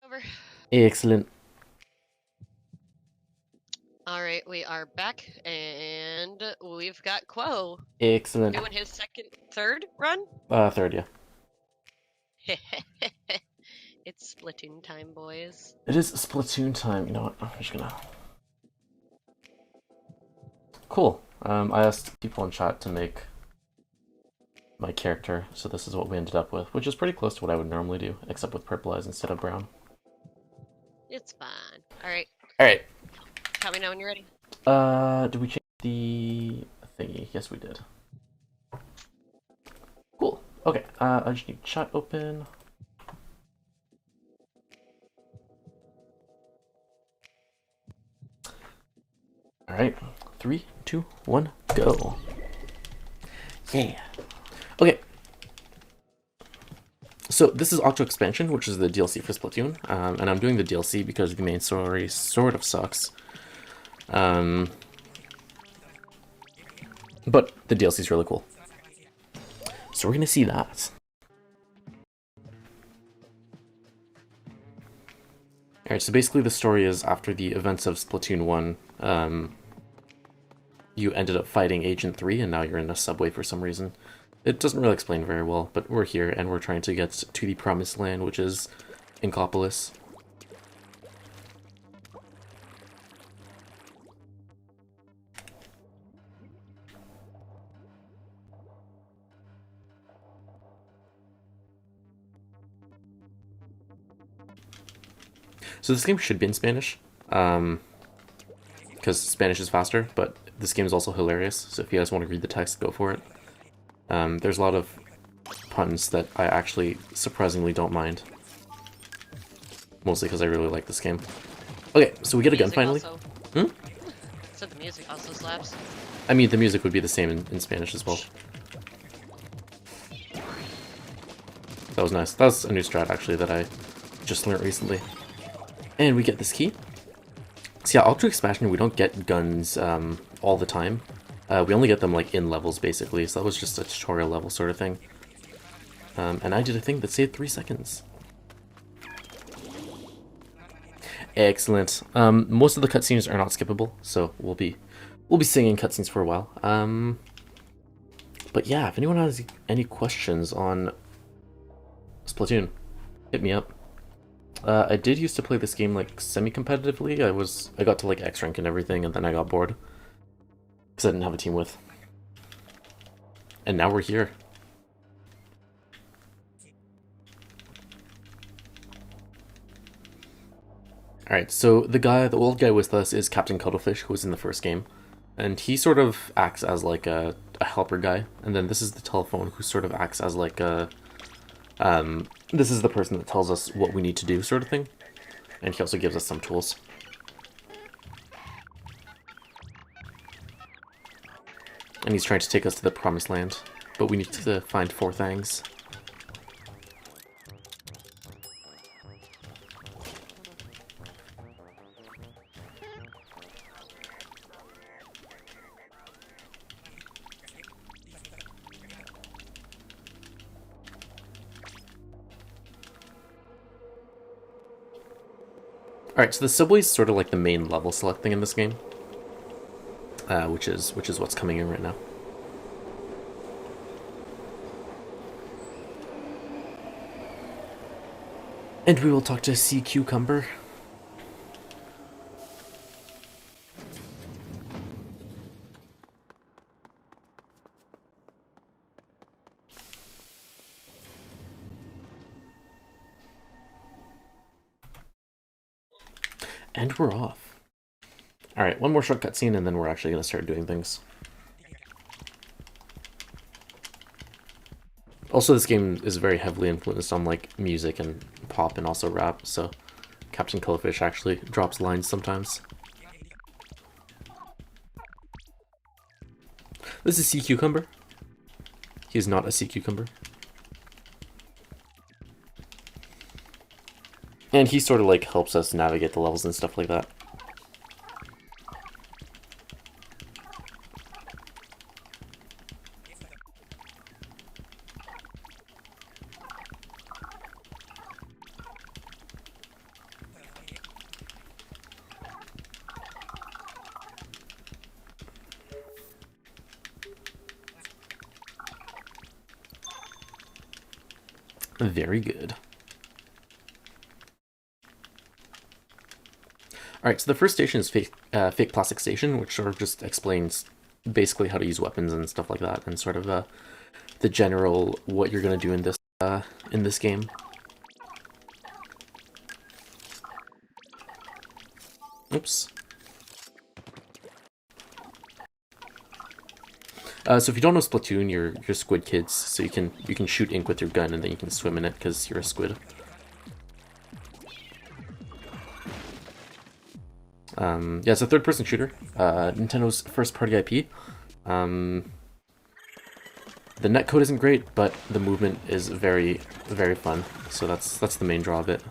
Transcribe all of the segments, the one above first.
Over. Excellent. All right, we are back, and we've got Quo Excellent. doing his third run. Third, yeah. It's Splatoon time, boys. It is Splatoon time. You know what? I'm just gonna. Cool. I asked people in chat to make my character, so this is what we ended up with, which is pretty close to what I would normally do, except with purple eyes instead of brown. It's fine. All right. All right. Tell me now when you're ready. Did we change the thingy? Yes, we did. Cool. Okay. I just need chat open. All right. 3, 2, 1, go. Yeah. Okay. So this is Octo Expansion, which is the DLC for Splatoon, and I'm doing the DLC because the main story sort of sucks. But the DLC is really cool. So we're gonna see that. Alright, so basically the story is after the events of Splatoon 1, you ended up fighting Agent 3 and now you're in a subway for some reason. It doesn't really explain very well, but we're here and we're trying to get to the promised land, which is Inkopolis. So this game should be in Spanish, because Spanish is faster, but this game is also hilarious, so if you guys want to read the text, go for it. There's a lot of puns that I actually surprisingly don't mind. Mostly because I really like this game. Okay, so we get a gun finally. Also... So the music also slaps. I mean, the music would be the same in Spanish as well. That was nice. That was a new strat, actually, that I just learned recently. And we get this key. So yeah, Ultra Expansion, we don't get guns all the time. We only get them like in levels, basically, so that was just a tutorial level sort of thing. And I did a thing that saved 3 seconds. Excellent. Most of the cutscenes are not skippable, so we'll be singing cutscenes for a while. But yeah, if anyone has any questions on Splatoon, hit me up. I did used to play this game like semi-competitively. I got to like X rank and everything, and then I got bored because I didn't have a team with. And now we're here. Alright, so the old guy with us is Captain Cuttlefish, who was in the first game. And he sort of acts as like a helper guy. And then this is the telephone, who sort of acts as like a... this is the person that tells us what we need to do, sort of thing. And he also gives us some tools. And he's trying to take us to the promised land. But we need to find 4 things. Alright, so the subway is sort of like the main level selecting in this game. Which is what's coming in right now. And we will talk to Sea Cucumber. And we're off. Alright, one more short cutscene and then we're actually going to start doing things. Also, this game is very heavily influenced on like music and pop and also rap, so Captain Cuttlefish actually drops lines sometimes. This is Sea Cucumber. He's not a sea cucumber. And he sort of like helps us navigate the levels and stuff like that. Very good. Alright, so the first station is Fake Plastic Station, which sort of just explains basically how to use weapons and stuff like that, and sort of the general what you're going to do in this game. Oops. So if you don't know Splatoon, you're squid kids, so you can shoot ink with your gun and then you can swim in it because you're a squid. Yeah, it's a third-person shooter. Nintendo's first-party IP. The netcode isn't great, but the movement is very, very fun. So that's the main draw of it.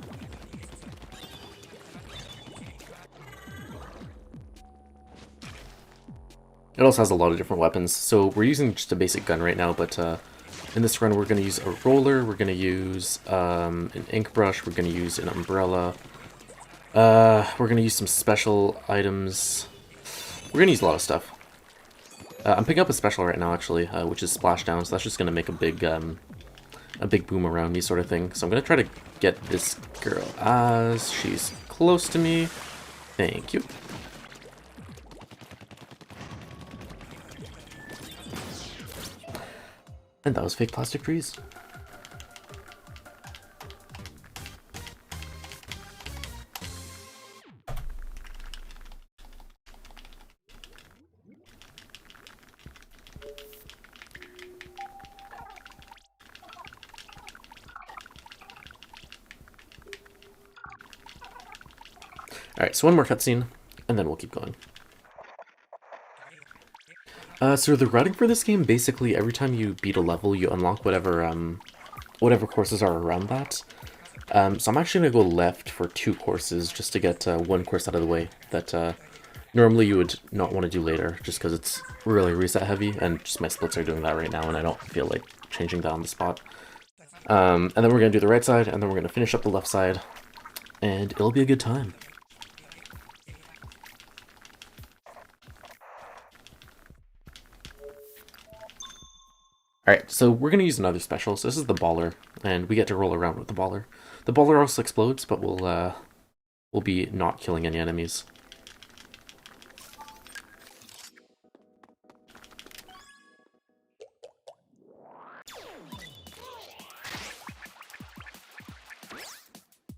It also has a lot of different weapons. So we're using just a basic gun right now, but in this run we're going to use a roller, we're going to use an ink brush, we're going to use an umbrella. We're going to use some special items. We're going to use a lot of stuff. I'm picking up a special right now, actually, which is Splashdown, so that's just going to make a big boom around me sort of thing. So I'm going to try to get this girl as she's close to me. Thank you. And that was Fake Plastic Freeze. Alright, so one more cutscene, and then we'll keep going. So the routing for this game, basically every time you beat a level, you unlock whatever courses are around that. So I'm actually going to go left for 2 courses, just to get one course out of the way that normally you would not want to do later, just because it's really reset heavy, and just my splits are doing that right now, and I don't feel like changing that on the spot. And then we're going to do the right side, and then we're going to finish up the left side, and it'll be a good time. Alright, so we're going to use another special. So this is the baller, and we get to roll around with the baller. The baller also explodes, but we'll be not killing any enemies.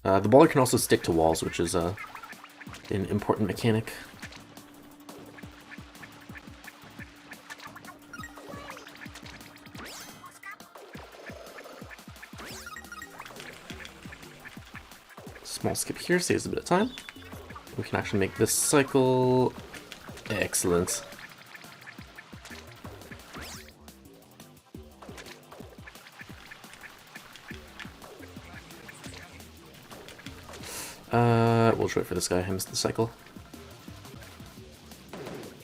The baller can also stick to walls, which is an important mechanic. Small skip here saves a bit of time. We can actually make this cycle. Excellent. We'll just wait for this guy. I missed the cycle.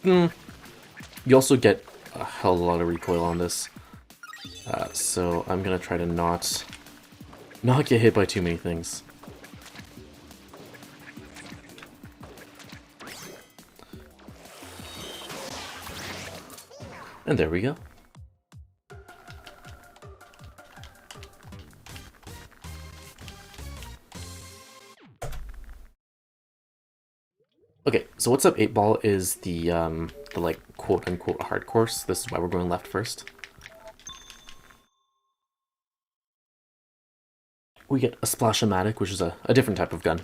You also get a hell of a lot of recoil on this. So I'm gonna try to not get hit by too many things. And there we go. Okay, so what's up 8-Ball is the like quote-unquote hard course. This is why we're going left first. We get a Splash-O-Matic, which is a different type of gun.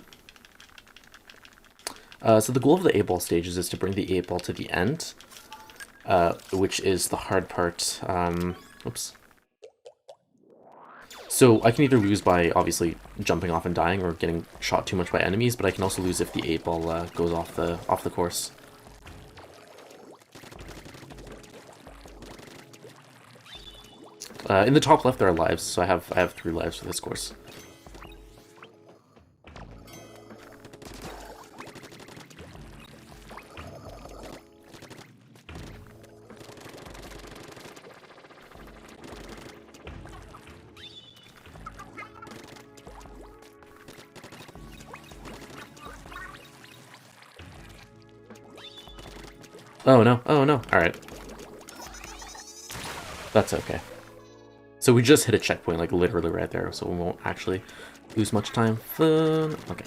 So the goal of the 8-Ball stages is to bring the 8-Ball to the end, which is the hard part. Oops. So I can either lose by, obviously, jumping off and dying or getting shot too much by enemies, but I can also lose if the 8-Ball goes off the course. In the top left there are lives, so I have 3 lives for this course. Oh no, oh no, alright. That's okay. So we just hit a checkpoint, like literally right there, so we won't actually lose much time. Fun. Okay.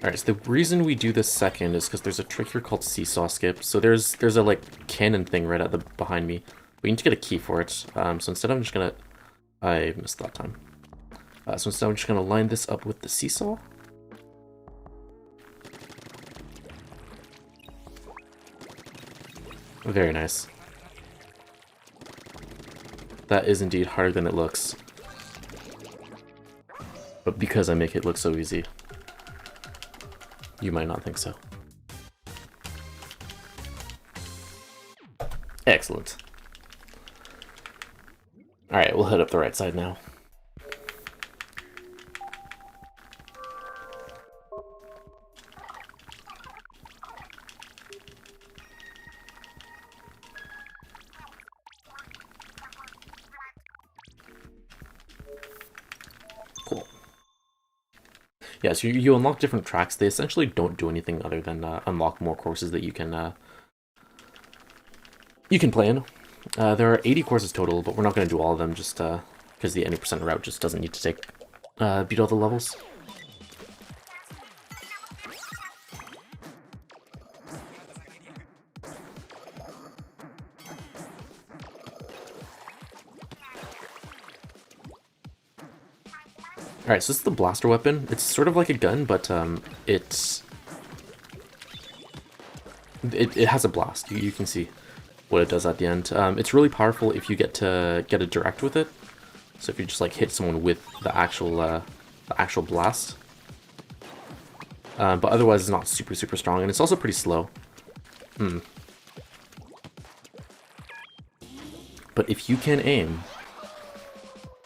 Alright, so the reason we do this second is because there's a trick here called seesaw skip. So there's a like cannon thing right at the behind me. We need to get a key for it. So instead I'm just gonna... I missed that time. So instead I'm just gonna line this up with the seesaw. Very nice. That is indeed harder than it looks. But because I make it look so easy, you might not think so. Excellent. Alright, we'll head up the right side now. Cool. Yeah, so you unlock different tracks. They essentially don't do anything other than unlock more courses that you can play in. There are 80 courses total, but we're not going to do all of them just because the 80% route just doesn't need to take beat all the levels. Alright, so this is the blaster weapon. It's sort of like a gun, but it has a blast. You can see what it does at the end. It's really powerful if you get to get a direct with it. So if you just like hit someone with the actual blast. But otherwise it's not super strong, and it's also pretty slow. But if you can aim,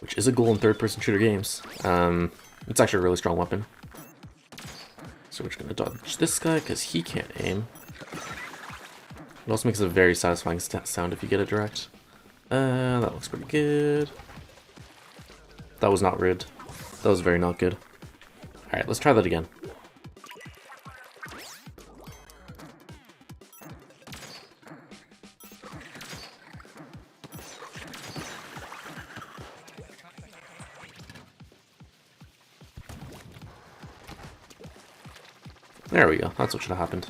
which is a goal in third-person shooter games, it's actually a really strong weapon. So we're just gonna dodge this guy because he can't aim. It also makes a very satisfying sound if you get it direct. That looks pretty good. That was not rude. That was very not good. Alright, let's try that again. There we go. That's what should have happened.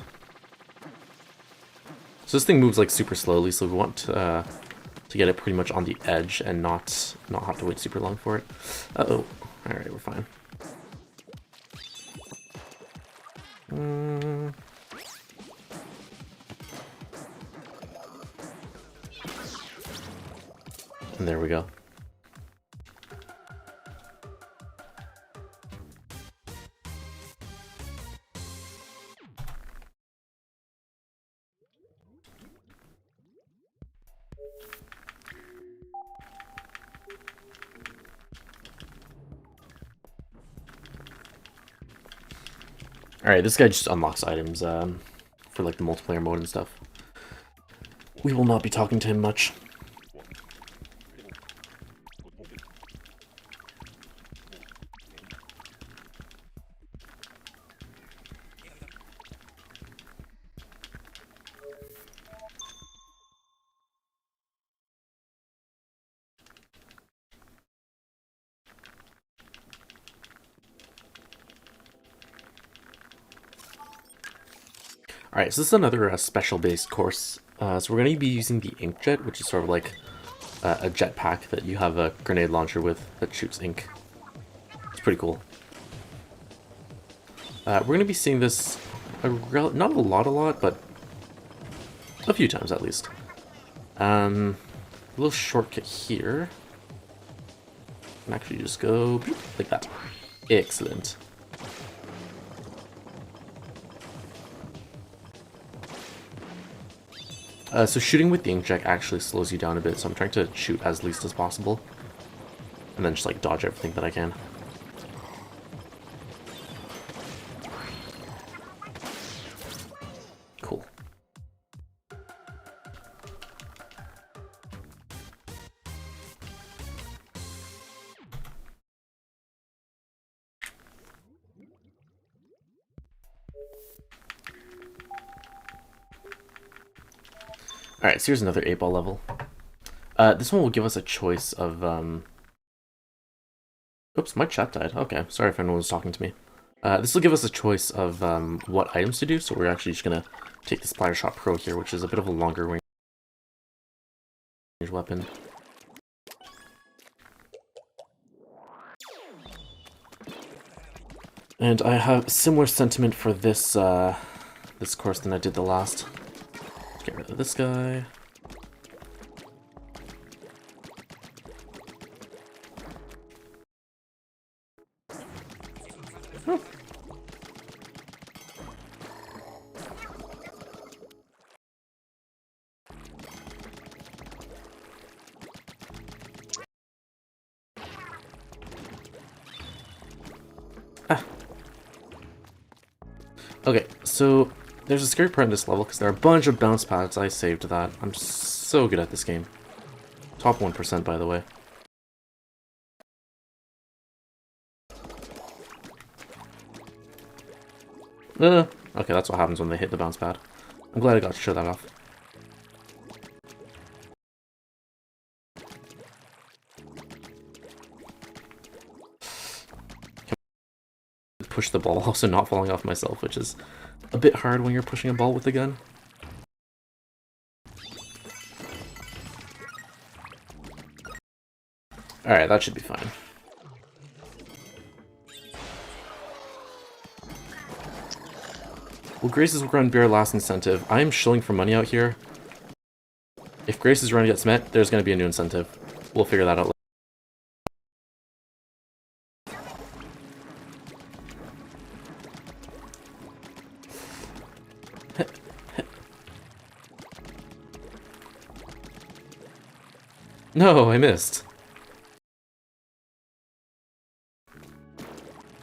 So this thing moves like super slowly, so we want to get it pretty much on the edge and not have to wait super long for it. Uh-oh. Alright, we're fine. And there we go. Alright, this guy just unlocks items for like the multiplayer mode and stuff. We will not be talking to him much. Alright, so this is another special-based course. So we're going to be using the inkjet, which is sort of like a jetpack that you have a grenade launcher with that shoots ink. It's pretty cool. We're going to be seeing this, not a lot, but a few times at least. A little shortcut here. And actually just go like that. Excellent. So shooting with the inkjet actually slows you down a bit, so I'm trying to shoot as least as possible. And then just like dodge everything that I can. Cool. Alright, so here's another 8-ball level. This one will give us a choice of, Oops, my chat died. Okay, sorry if anyone was talking to me. This will give us a choice of what items to do, so we're actually just gonna take the Splatter Shot Pro here, which is a bit of a longer range weapon. And I have similar sentiment for this this course than I did the last. Let's get rid of this guy. Oh. Ah. Okay, so there's a scary part in this level because there are a bunch of bounce pads. I saved that. I'm so good at this game. Top 1%, by the way. Okay, that's what happens when they hit the bounce pad. I'm glad I got to show that off. Push the ball, also not falling off myself, which is a bit hard when you're pushing a ball with a gun. Alright, that should be fine. Well, Grace's run beer last incentive. I'm shilling for money out here. If Grace's run gets met, there's going to be a new incentive. We'll figure that out later. No, I missed.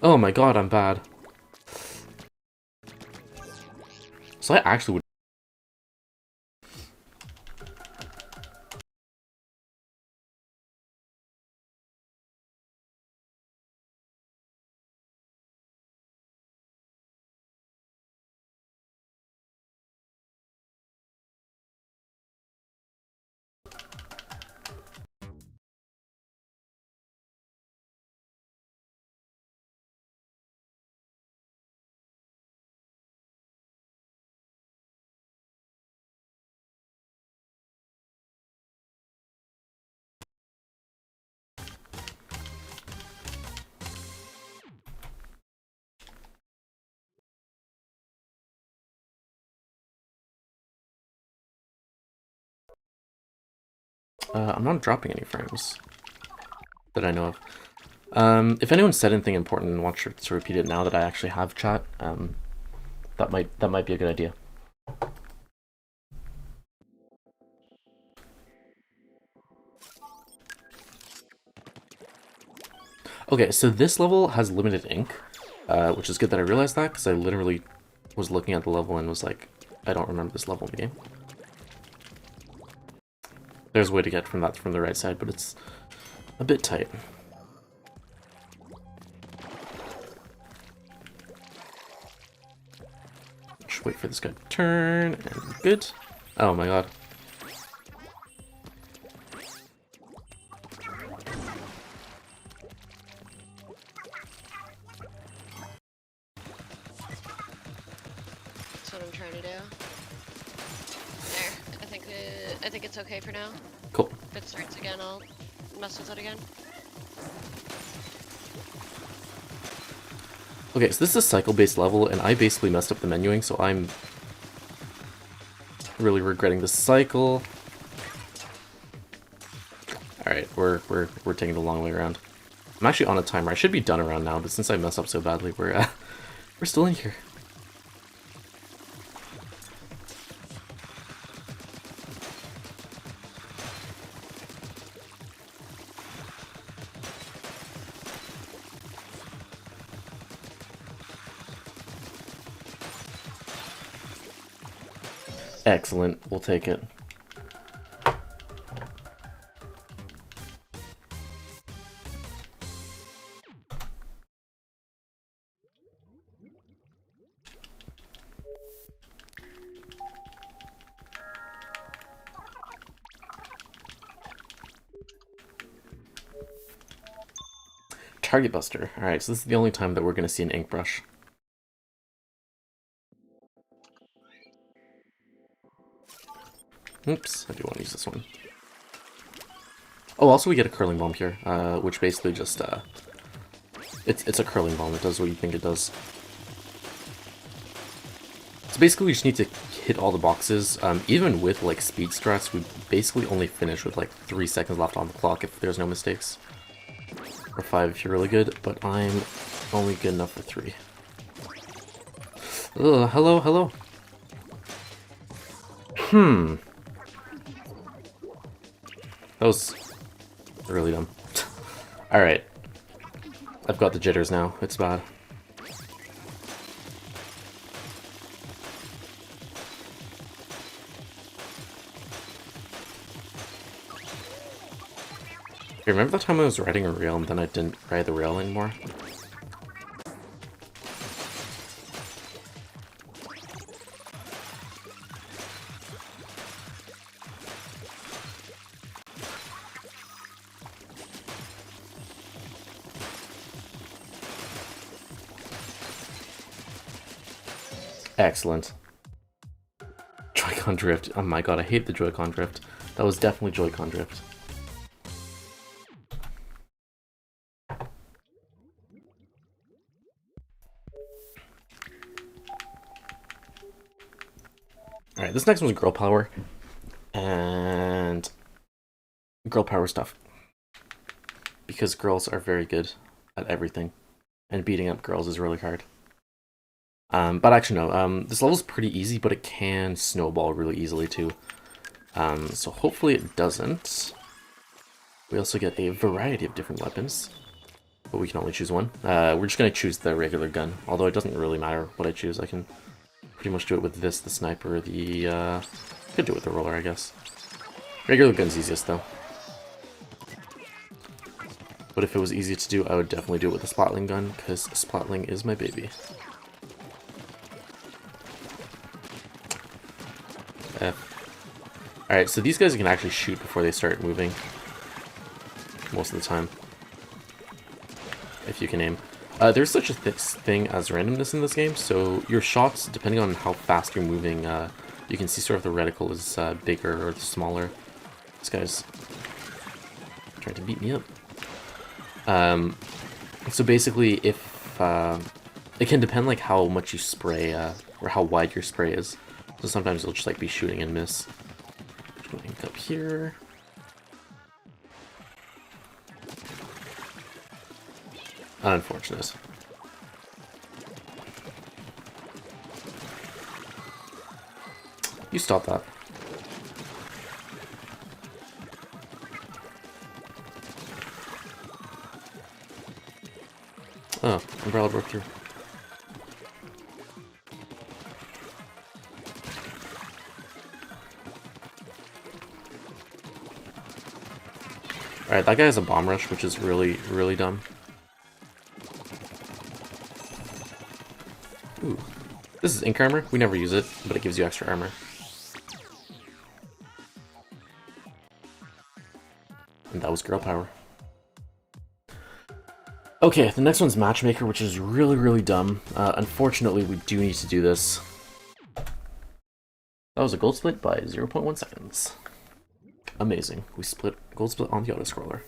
Oh my god, I'm bad. So I actually would... I'm not dropping any frames that I know of. If anyone said anything important and wants to repeat it now that I actually have chat, that might be a good idea. Okay, so this level has limited ink, which is good that I realized that, because I literally was looking at the level and was like, I don't remember this level in the game. There's a way to get from the right side, but it's a bit tight. Just wait for this guy to turn, and good. Oh my god. That's what I'm trying to do. There. I think it's okay for now. Cool. If it starts again, I'll mess with it again. Okay, so this is a cycle-based level, and I basically messed up the menuing, so I'm really regretting the cycle. Alright, we're taking the long way around. I'm actually on a timer. I should be done around now, but since I messed up so badly, we're still in here. Excellent, we'll take it. Target Buster. Alright, so this is the only time that we're going to see an ink brush. Oops, I do want to use this one. Oh, also we get a curling bomb here, which basically just, it's a curling bomb. It does what you think it does. So basically we just need to hit all the boxes. Even with, like, speed strats, we basically only finish with, like, 3 seconds left on the clock if there's no mistakes. Or 5 if you're really good, but I'm only good enough for 3. Ugh, hello, hello. That was really dumb. Alright. I've got the jitters now. It's bad. Hey, remember that time I was riding a rail and then I didn't ride the rail anymore? Excellent. Joy-Con drift. Oh my god, I hate the Joy-Con drift. That was definitely Joy-Con drift. Alright, this next one's girl power. And girl power stuff. Because girls are very good at everything. And beating up girls is really hard. But actually no, this level's pretty easy, but it can snowball really easily too. So hopefully it doesn't. We also get a variety of different weapons. But we can only choose one. We're just going to choose the regular gun. Although it doesn't really matter what I choose. I can pretty much do it with this, the sniper, the... could do it with the roller, I guess. Regular gun's easiest, though. But if it was easy to do, I would definitely do it with the Splatling gun, because Splatling is my baby. Alright, so these guys can actually shoot before they start moving. Most of the time. If you can aim. There's such a thing as randomness in this game, so your shots, depending on how fast you're moving, you can see sort of the reticle is bigger or smaller. This guy's trying to beat me up. So basically, if it can depend like how much you spray or how wide your spray is. So sometimes you'll just like be shooting and miss. Going up here. Unfortunate. You stop that. Oh, umbrella broke through. Alright, that guy has a bomb rush, which is really, really dumb. Ooh. This is ink armor. We never use it, but it gives you extra armor. And that was girl power. Okay, the next one's matchmaker, which is really, really dumb. Unfortunately, we do need to do this. That was a gold split by 0.1 seconds. Amazing. We split gold split on the auto-scroller.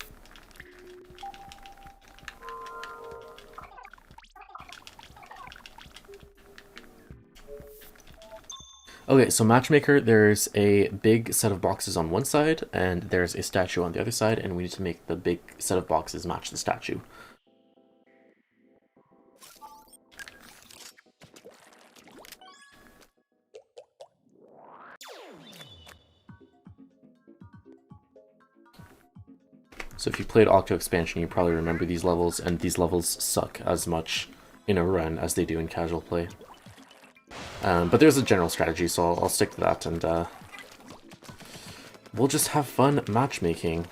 Okay, so matchmaker, there's a big set of boxes on one side, and there's a statue on the other side, and we need to make the big set of boxes match the statue. So if you played Octo Expansion, you probably remember these levels, and these levels suck as much in a run as they do in casual play. But there's a general strategy, so I'll stick to that, and we'll just have fun matchmaking.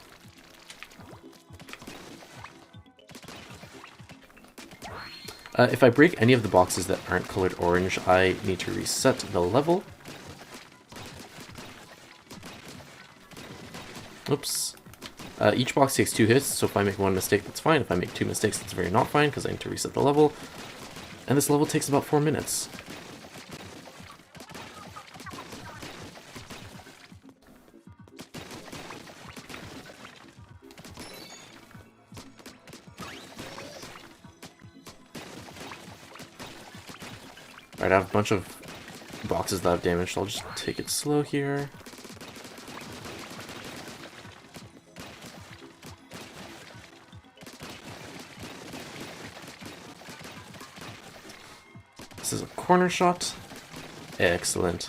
If I break any of the boxes that aren't colored orange, I need to reset the level. Oops. Each box takes 2 hits, so if I make 1 mistake, that's fine. If I make 2 mistakes, that's very not fine, because I need to reset the level. And this level takes about 4 minutes. Alright, I have a bunch of boxes that I've damaged, so I'll just take it slow here. This is a corner shot. Excellent.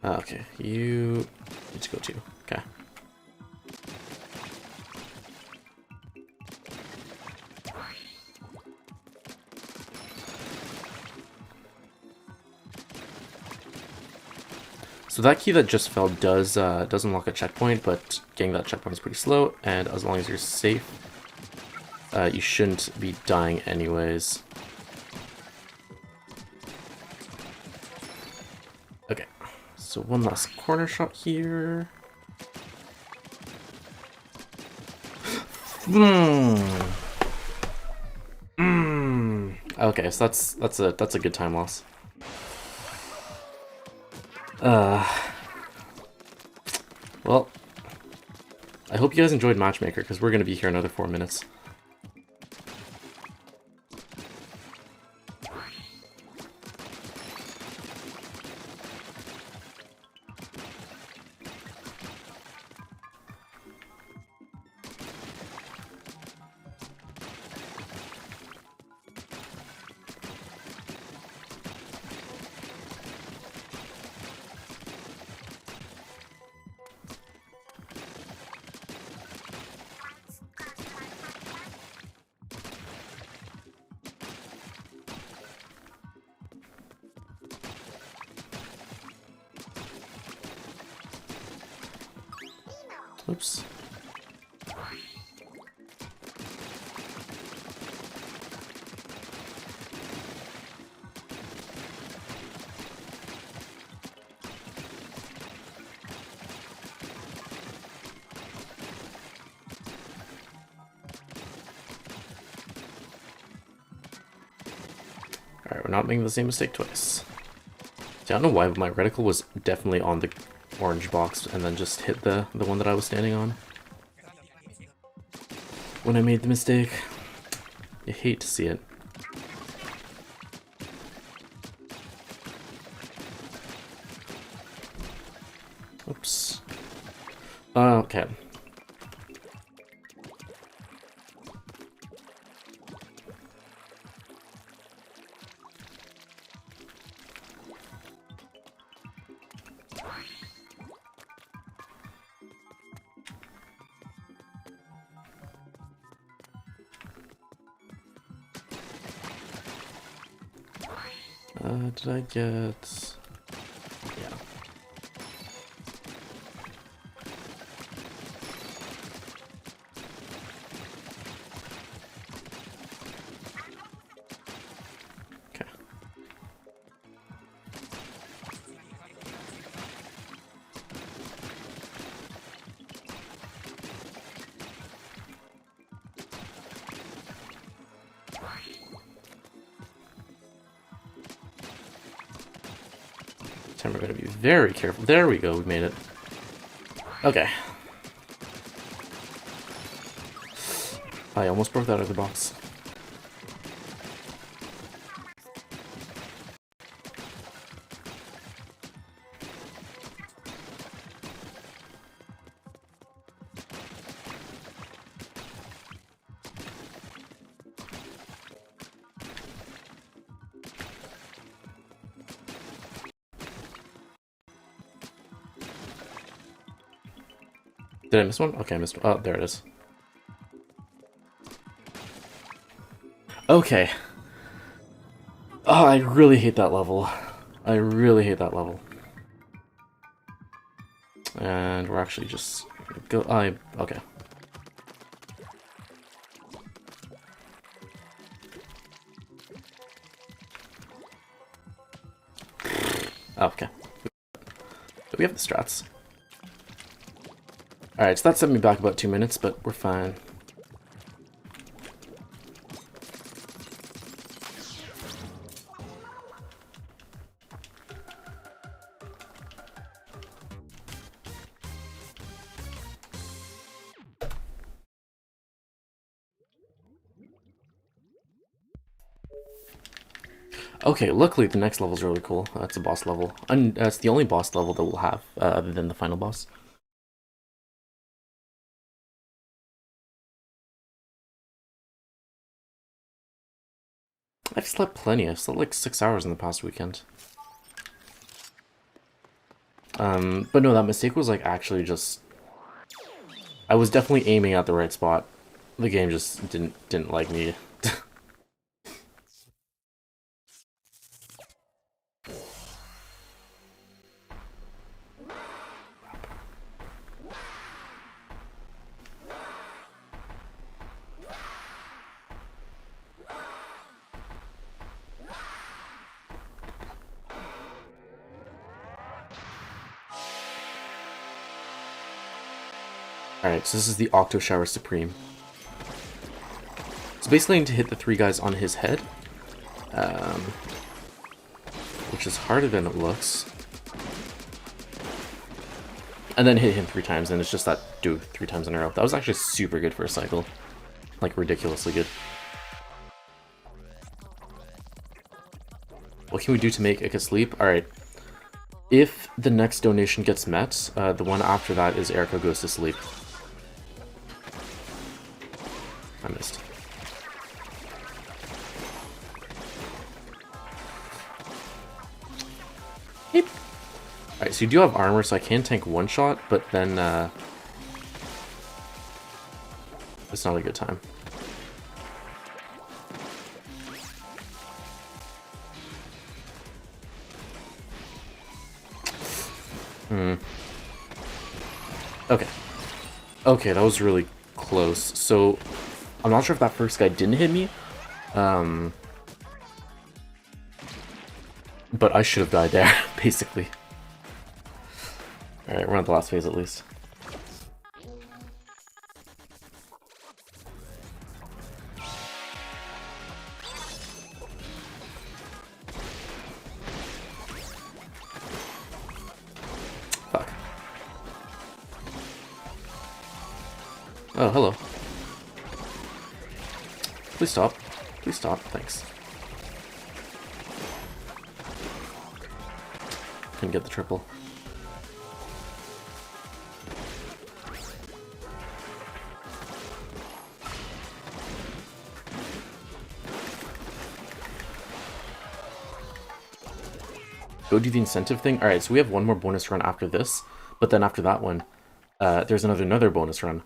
Okay, you need to go too. Okay. So that key that just fell does unlock a checkpoint, but getting that checkpoint is pretty slow, and as long as you're safe, you shouldn't be dying anyways. Okay, so one last corner shot here. Okay, so that's a good time loss. Well, I hope you guys enjoyed Matchmaker, because we're gonna be here another 4 minutes. Oops. Alright, we're not making the same mistake twice. See, I don't know why, but my reticle was definitely on the orange box and then just hit the one that I was standing on when I made the mistake. You hate to see it. Oops. Okay. Did I get... Yeah. Okay. Time we're going to be very careful. There we go, we made it. Okay. I almost broke that other box. Did I miss one? Okay, I missed one. Oh, there it is. Okay. Oh, I really hate that level. I really hate that level. And we're actually just go. Okay. Okay. We have the strats. Alright, so that set me back about 2 minutes, but we're fine. Okay, luckily the next level is really cool. It's a boss level. And it's the only boss level that we'll have, other than the final boss. I've slept plenty. I've slept like 6 hours in the past weekend. But no, that mistake was like actually just... I was definitely aiming at the right spot. The game just didn't like me. Alright, so this is the Octo Shower Supreme. So basically I need to hit the 3 guys on his head. Which is harder than it looks. And then hit him 3 times, and it's just that do 3 times in a row. That was actually super good for a cycle. Like, ridiculously good. What can we do to make Ika sleep? Alright. If the next donation gets met, the one after that is Erica goes to sleep. I missed. Yep. Alright, so you do have armor, so I can tank one shot, but then, it's not a good time. Okay. Okay, that was really close. So, I'm not sure if that first guy didn't hit me. But I should have died there, basically. Alright, we're on the last phase at least. Fuck. Oh, hello. Please stop. Please stop. Thanks. Couldn't get the triple. Go do the incentive thing? Alright, so we have one more bonus run after this, but then after that one, there's another bonus run.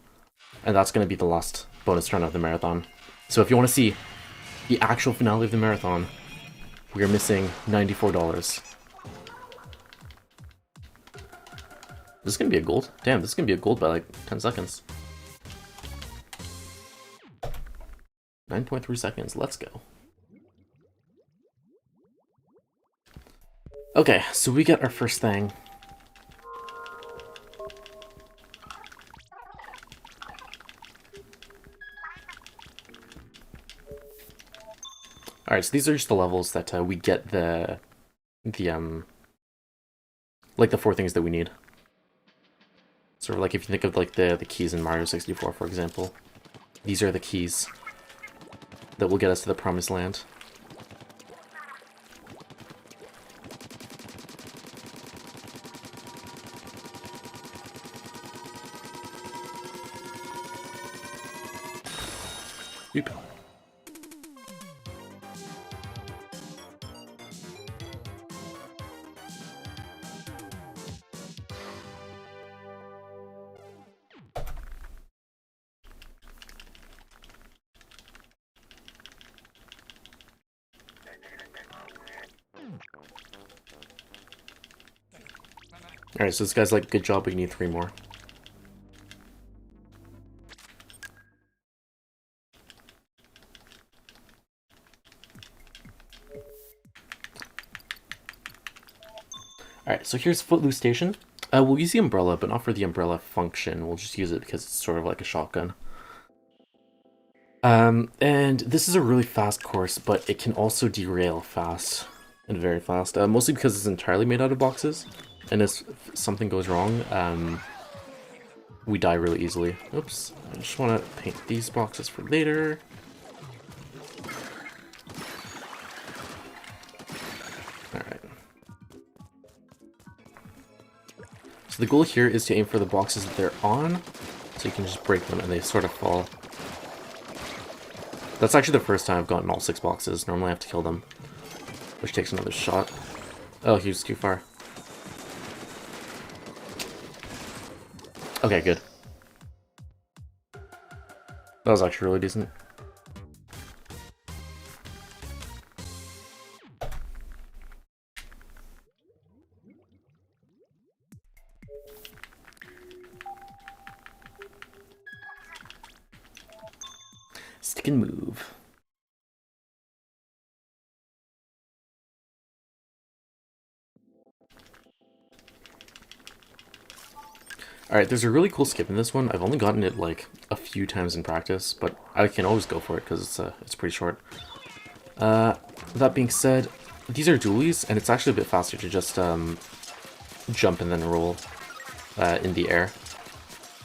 And that's going to be the last bonus run of the marathon. So if you want to see the actual finale of the marathon, we are missing $94. This is going to be a gold? Damn, this is going to be a gold by like 10 seconds. 9.3 seconds, let's go. Okay, so we get our first thing. Alright, so these are just the levels that we get like the 4 things that we need. Sort of like if you think of like the keys in Mario 64, for example. These are the keys that will get us to the promised land. Oop. Alright, so this guy's like, good job, we need 3 more. Alright, so here's Footloose Station. We'll use the umbrella, but not for the umbrella function. We'll just use it because it's sort of like a shotgun. And this is a really fast course, but it can also derail fast and very fast. Mostly because it's entirely made out of boxes, and if something goes wrong, we die really easily. Oops, I just want to paint these boxes for later. Alright. So the goal here is to aim for the boxes that they're on, so you can just break them and they sort of fall. That's actually the first time I've gotten all 6 boxes. Normally I have to kill them, which takes another shot. Oh, he was too far. Okay, good. That was actually really decent. Stick and move. Alright, there's a really cool skip in this one. I've only gotten it like a few times in practice, but I can always go for it because it's pretty short. That being said, these are dualies, and it's actually a bit faster to just jump and then roll in the air.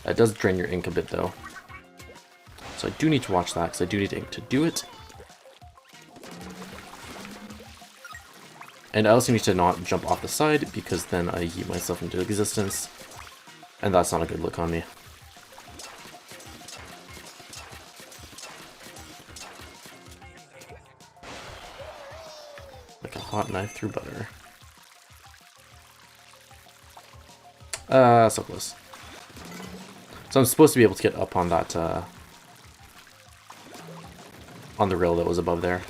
It does drain your ink a bit though. So I do need to watch that, because I do need ink to do it. And I also need to not jump off the side, because then I yeet myself into existence. And that's not a good look on me. Like a hot knife through butter. So close. So I'm supposed to be able to get up on that, on the rail that was above there.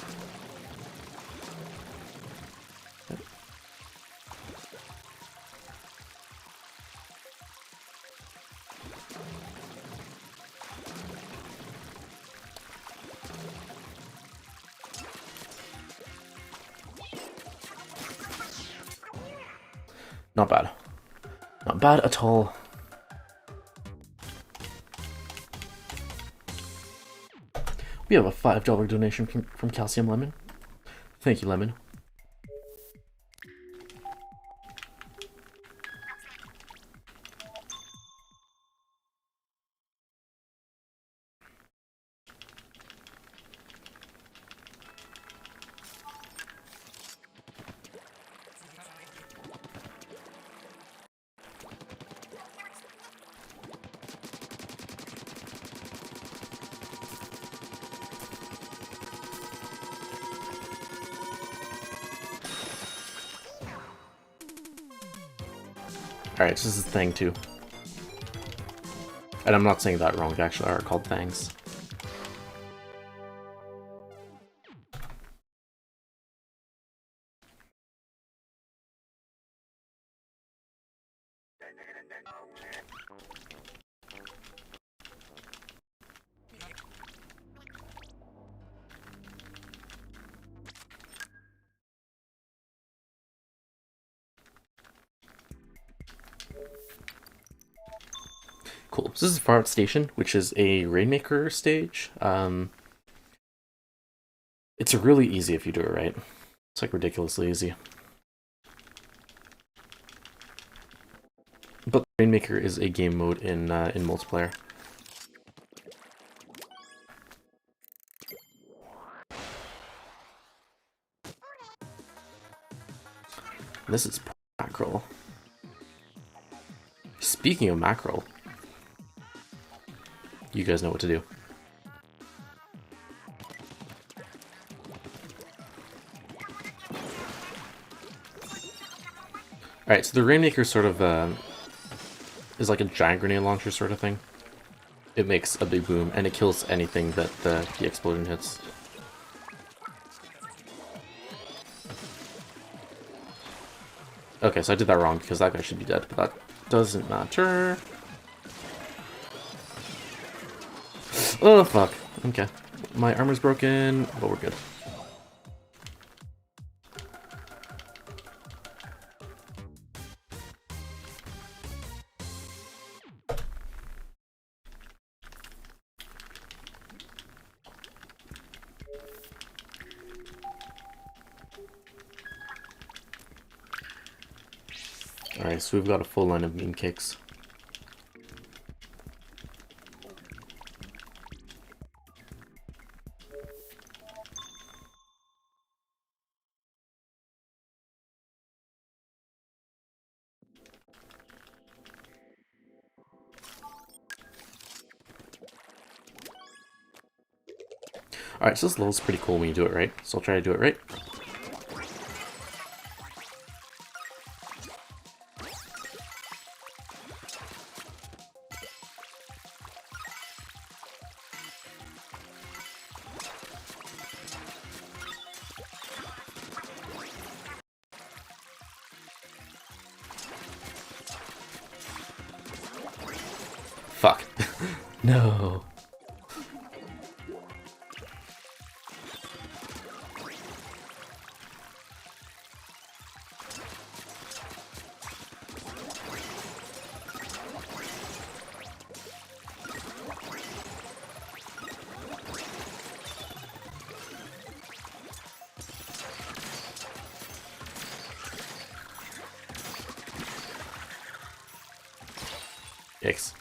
Not bad. Not bad at all. We have a $5 donation from Calcium Lemon. Thank you, Lemon. Alright, so this is Thang too. And I'm not saying that wrong, they actually are called Thangs. Cool. So this is Far Out Station, which is a Rainmaker stage. It's really easy if you do it right. It's like ridiculously easy. But Rainmaker is a game mode in multiplayer. This is mackerel. Speaking of mackerel, you guys know what to do. Alright, so the Rainmaker sort of is like a giant grenade launcher sort of thing. It makes a big boom, and it kills anything that the explosion hits. Okay, so I did that wrong because that guy should be dead, but that doesn't matter. Oh, fuck. Okay. My armor's broken, but we're good. Alright, so we've got a full line of meme cakes. Alright, so this level's pretty cool when you do it right, so I'll try to do it right. Fuck. No. Yikes.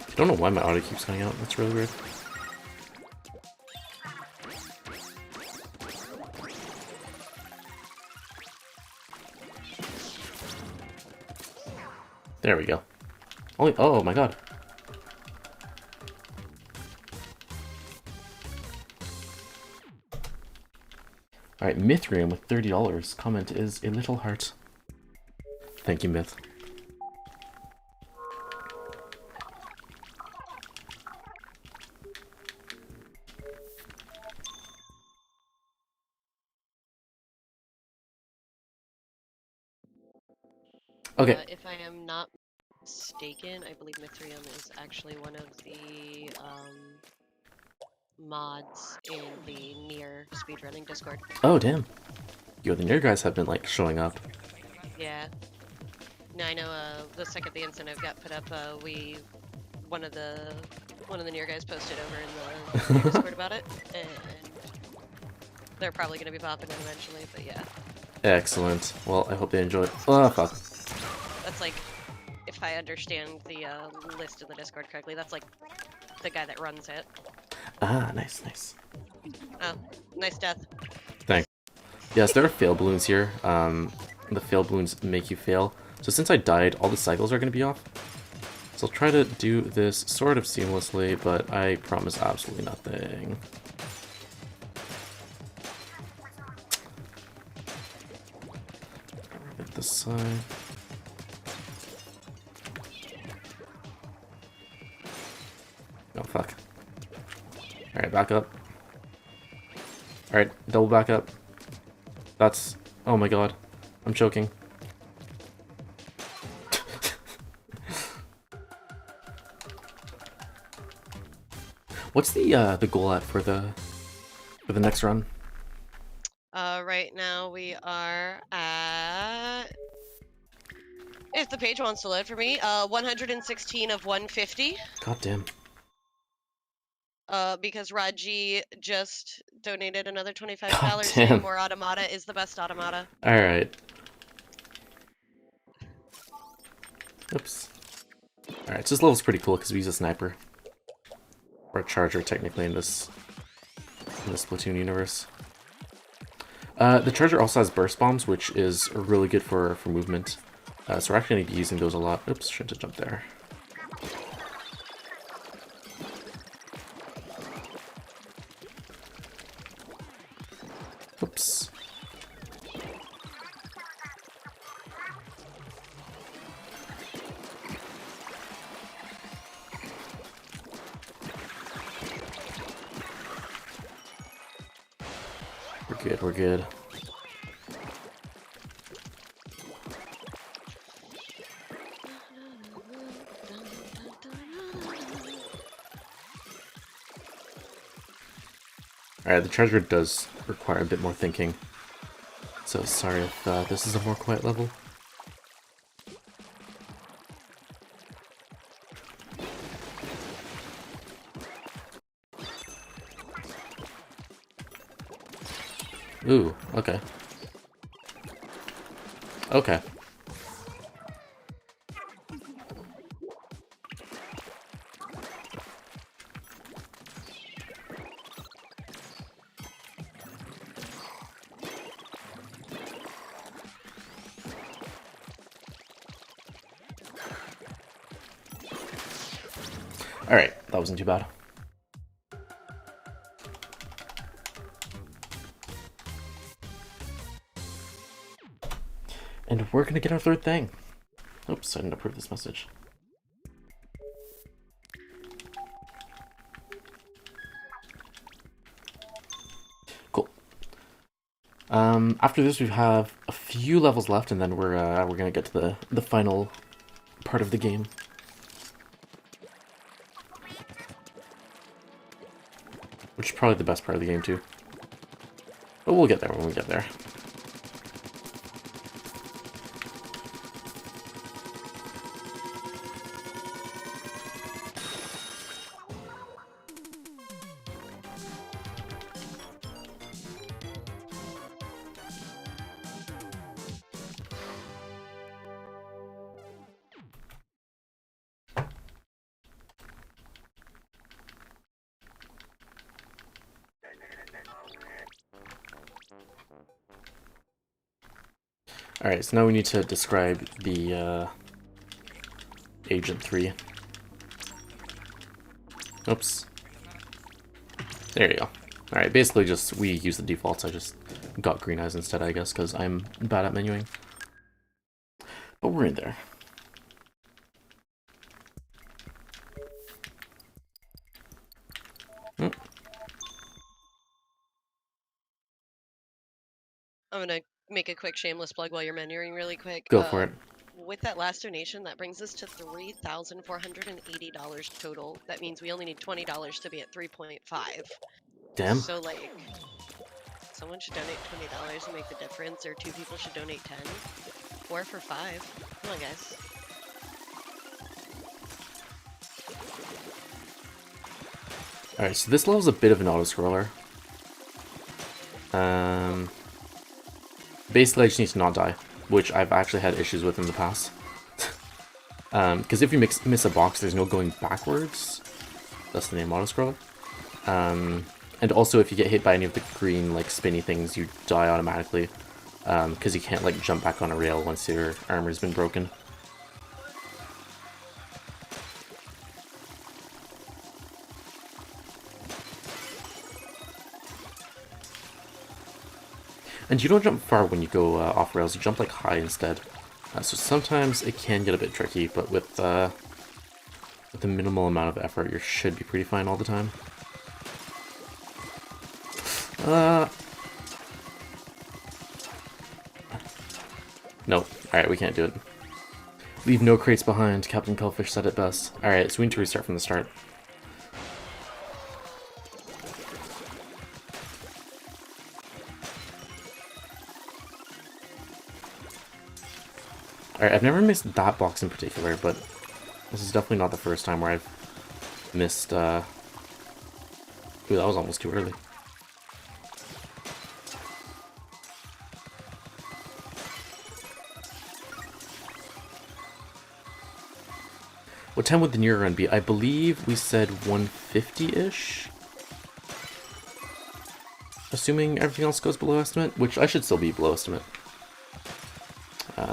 I don't know why my audio keeps going out. That's really weird. There we go. Only, oh my god. Alright, Mithrium with $30. Comment is a little heart. Thank you, Myth. Okay. If I am not mistaken, I believe Mithrium is actually one of the mods in the Nier speedrunning Discord. Oh, damn. Yo, the near guys have been, like, showing up. Yeah. No, I know. The second the incentive got put up, one of the Nier guys posted over in the Nier Discord about it, and they're probably gonna be popping in eventually. But yeah. Excellent. Well, I hope they enjoy it. Oh, fuck. That's like, if I understand the list in the Discord correctly, that's like the guy that runs it. Ah, nice, nice. Oh, nice death. Thanks. Yes, there are fail balloons here. The fail balloons make you fail. So since I died, all the cycles are going to be off. So I'll try to do this sort of seamlessly, but I promise absolutely nothing. Hit this side. Oh, fuck. Alright, back up. Alright, double back up. That's... oh my god. I'm choking. What's the goal at for the next run? Right now we are at, if the page wants to load for me, 116 of 150. God damn. Because Raji just donated another $25 God saying damn. more automata is the best automata. Alright. Oops. Alright, so this level's pretty cool because we use a sniper. Or a charger, technically, in this Splatoon universe. The charger also has burst bombs, which is really good for movement. So we're actually going to be using those a lot. Oops, shouldn't have jumped there. Oops. good, we're good. Alright, the treasure does require a bit more thinking. So sorry if this is a more quiet level. Ooh, okay. Okay. Alright, that wasn't too bad. And we're gonna get our third thing. Oops, I didn't approve this message. Cool. After this, we have a few levels left, and then we're gonna get to the final part of the game. Which is probably the best part of the game too. But we'll get there when we get there. Alright, so now we need to describe the Agent 3. Oops. There you go. Alright, basically just we use the defaults. I just got green eyes instead, I guess, because I'm bad at menuing. But we're in there. I'm gonna make a quick shameless plug while you're menuing really quick. Go for it. With that last donation, that brings us to $3,480 total. That means we only need $20 to be at 3.5. Damn. So like, someone should donate $20 and make the difference, or 2 people should donate 10. 4 for 5. Come on, guys. Alright, so this level's a bit of an auto-scroller. Basically I just need to not die, which I've actually had issues with in the past. Because if you miss a box, there's no going backwards. That's the name, auto-scroller. And also if you get hit by any of the green, like, spinny things, you die automatically. Because you can't, like, jump back on a rail once your armor's been broken. And you don't jump far when you go off rails, you jump like high instead. So sometimes it can get a bit tricky, but with the minimal amount of effort, you should be pretty fine all the time. No, alright, we can't do it. Leave no crates behind, Captain Cullfish said it best. Alright, so we need to restart from the start. Alright, I've never missed that box in particular, but this is definitely not the first time where I've missed, Ooh, that was almost too early. What time would the near run be? I believe we said 150-ish? Assuming everything else goes below estimate, which I should still be below estimate.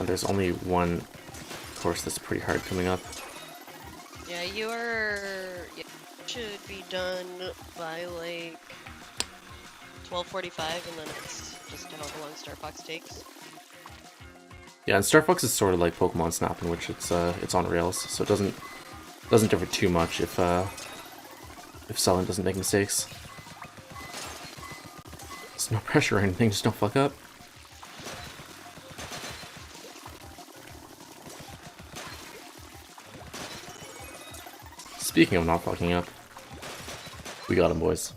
There's only one course that's pretty hard coming up. Yeah, you should be done by like 12:45, and then it's just how long Star Fox takes. Yeah, and Star Fox is sort of like Pokemon Snap, in which it's on rails, so it doesn't differ too much if Sullen doesn't make mistakes. There's no pressure or anything, just don't fuck up. Speaking of not fucking up, we got him, boys.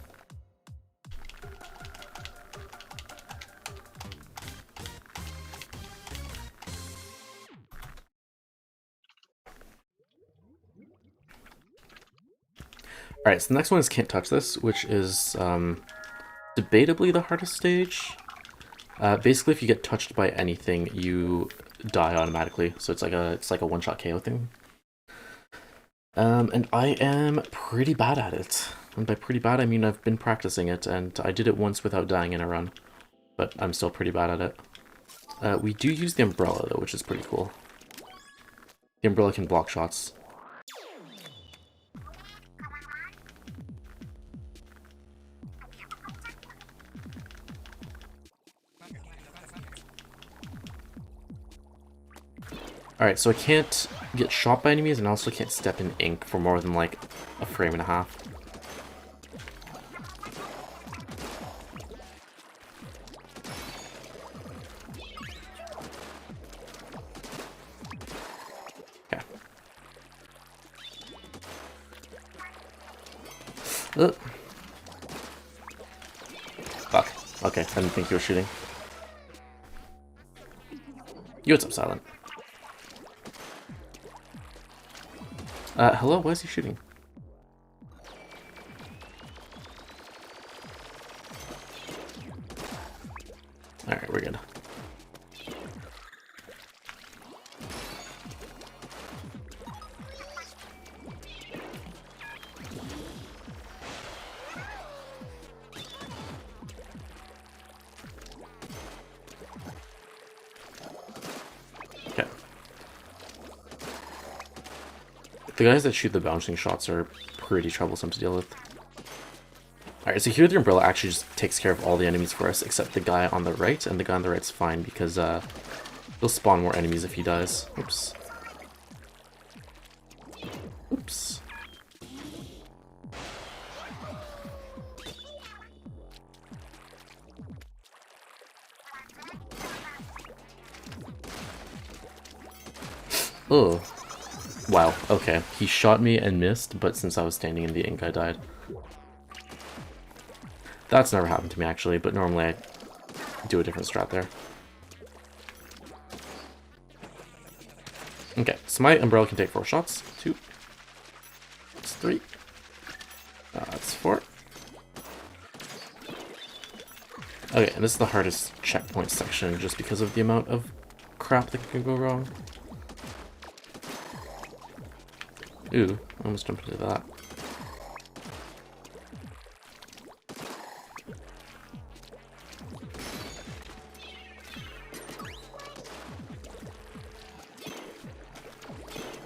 Alright, so the next one is Can't Touch This, which is debatably the hardest stage. Basically, if you get touched by anything, you die automatically. So it's like a one-shot KO thing. And I am pretty bad at it. And by pretty bad, I mean I've been practicing it, and I did it once without dying in a run. But I'm still pretty bad at it. We do use the umbrella, though, which is pretty cool. The umbrella can block shots. Alright, so I can't get shot by enemies, and I also can't step in ink for more than like a frame and a half. Okay. Fuck. Okay, I didn't think you were shooting. You, what's up, Silent? Hello? Why is he shooting? Alright, we're good. Okay. The guys that shoot the bouncing shots are pretty troublesome to deal with. Alright, so here the umbrella actually just takes care of all the enemies for us, except the guy on the right, and the guy on the right's fine, because he'll spawn more enemies if he dies. Oops. Oops. Oh. Wow, okay. He shot me and missed, but since I was standing in the ink, I died. That's never happened to me, actually, but normally I do a different strat there. Okay, so my umbrella can take 4 shots. 2. That's 3. That's 4. Okay, and this is the hardest checkpoint section just because of the amount of crap that can go wrong. Ooh, I almost jumped into that.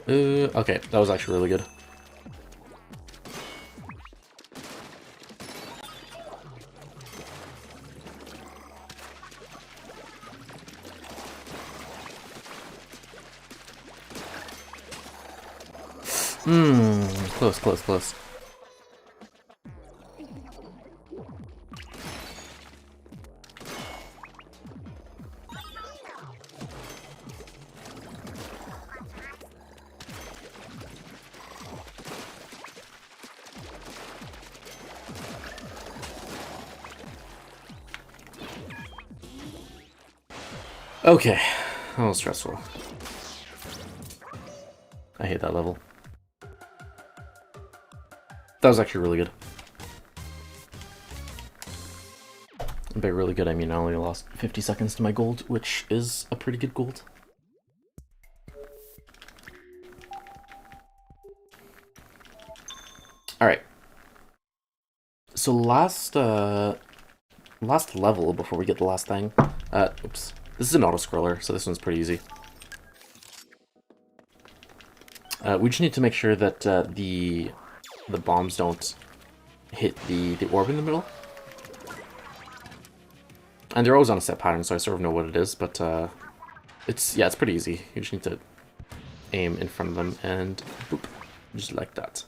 Okay, that was actually really good. Close, close, close. Okay, that was stressful. I hate that level. That was actually really good. And by really good, I mean I only lost 50 seconds to my gold, which is a pretty good gold. Alright. So last level, before we get the last thing, oops. This is an auto-scroller, so this one's pretty easy. We just need to make sure that the bombs don't hit the orb in the middle. And they're always on a set pattern, so I sort of know what it is, but it's pretty easy. You just need to aim in front of them and boop, just like that.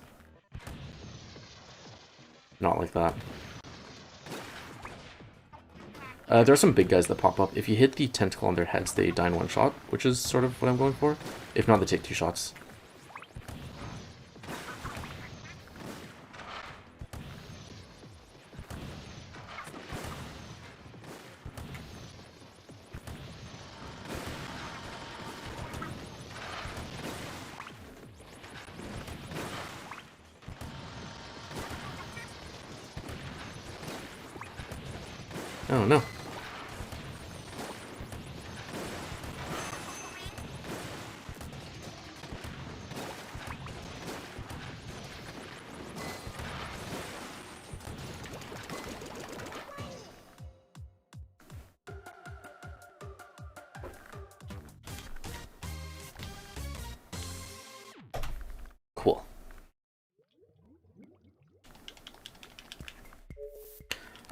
Not like that. There are some big guys that pop up. If you hit the tentacle on their heads, they die in one shot, which is sort of what I'm going for. If not, they take 2 shots. Oh no. Cool.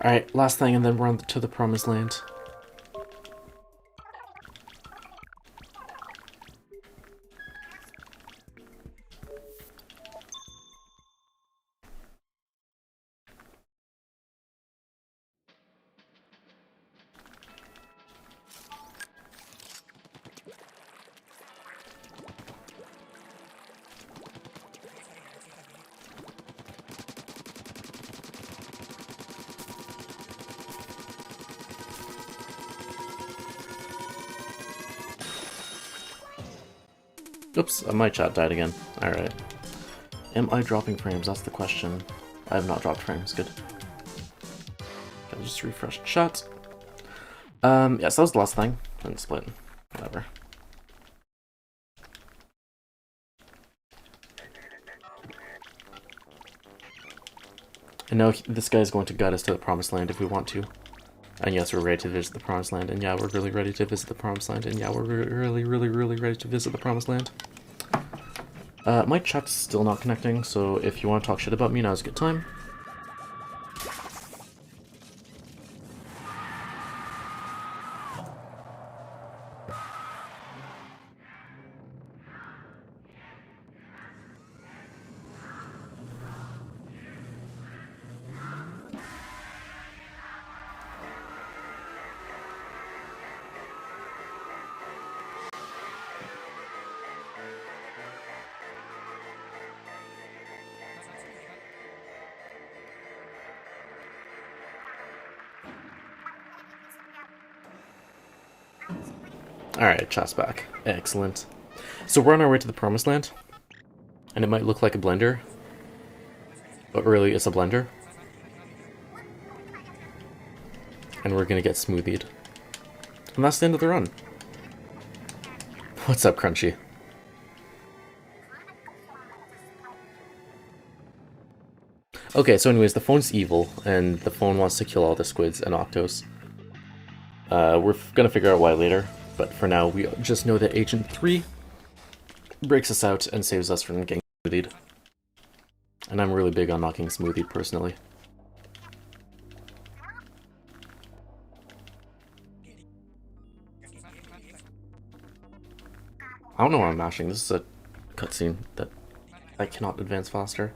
Alright, last thing, and then we're on to the promised land. Oops, my chat died again. Alright. Am I dropping frames? That's the question. I have not dropped frames. Good. I'll just refresh chat. Yes, that was the last thing. And split. Whatever. And now this guy's going to guide us to the promised land if we want to. And yes, we're ready to visit the promised land. And yeah, we're really ready to visit the promised land. And yeah, we're really ready to visit the promised land. My chat's still not connecting, so if you want to talk shit about me, now's a good time. Alright, chat's back. Excellent. So we're on our way to the promised land. And it might look like a blender. But really, it's a blender. And we're gonna get smoothied. And that's the end of the run. What's up, Crunchy? Okay, so anyways, the phone's evil, and the phone wants to kill all the squids and octos. We're gonna figure out why later, but for now, we just know that Agent 3 breaks us out and saves us from getting smoothied. And I'm really big on not getting smoothied, personally. I don't know why I'm mashing. This is a cutscene that I cannot advance faster.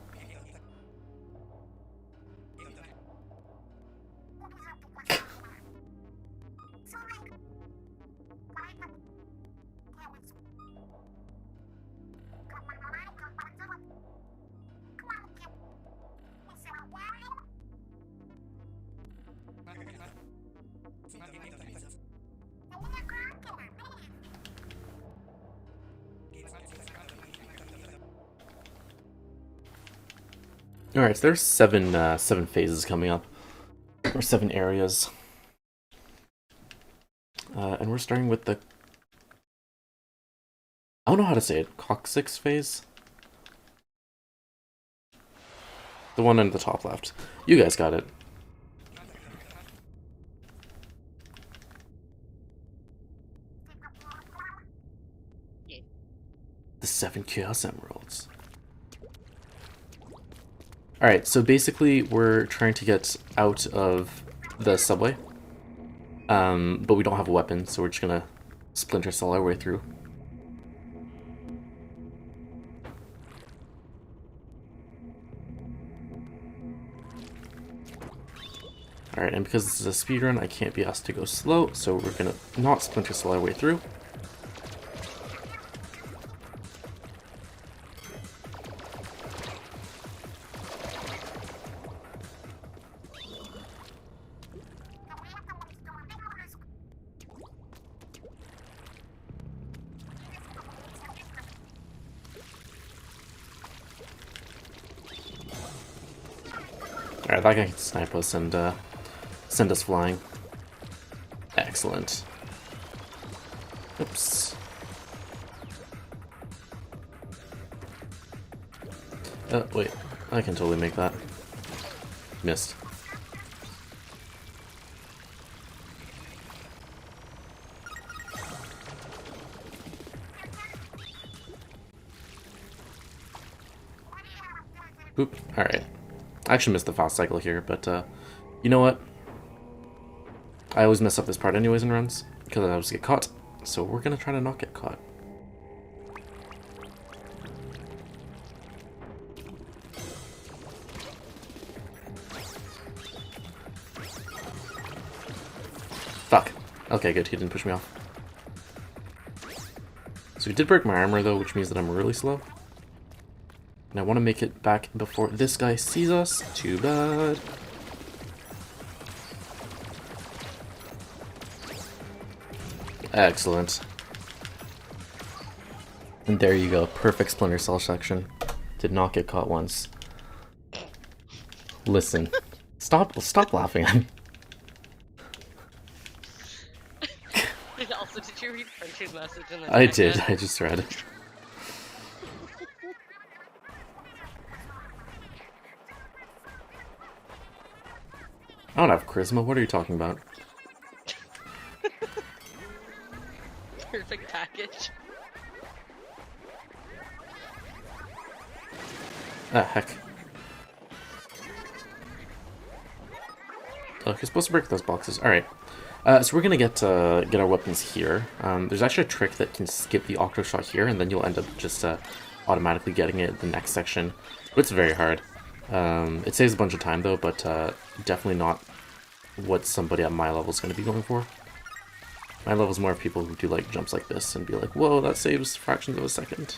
Alright, so there's seven phases coming up. Or 7 areas. And we're starting with the... I don't know how to say it. Coccyx phase? The one on the top left. You guys got it. Yeah. The 7 Chaos Emeralds. Alright, so basically we're trying to get out of the subway. But we don't have a weapon, so we're just gonna splinter cell our way through. Alright, and because this is a speedrun, I can't be asked to go slow, so we're gonna not splinter cell our way through. Alright, that guy can snipe us and send us flying. Excellent. Oops. Wait. I can totally make that. Missed. Oop. Alright. I actually missed the fast cycle here, but you know what? I always mess up this part anyways in runs, because I always get caught. So we're gonna try to not get caught. Fuck. Okay, good. He didn't push me off. So he did break my armor though, which means that I'm really slow. And I want to make it back before this guy sees us. Too bad. Excellent. And there you go. Perfect splinter cell section. Did not get caught once. Listen. Stop laughing at me. Also, did you read Frenchie's message in the I chat did. yet? I just read it. I don't have charisma. What are you talking about? Perfect package. Ah, heck. Oh, you're supposed to break those boxes. Alright. So we're gonna get our weapons here. There's actually a trick that can skip the octo shot here, and then you'll end up just automatically getting it the next section. But it's very hard. It saves a bunch of time though, but definitely not what somebody at my level is going to be going for. My level is more of people who do like jumps like this and be like, whoa, that saves fractions of a second.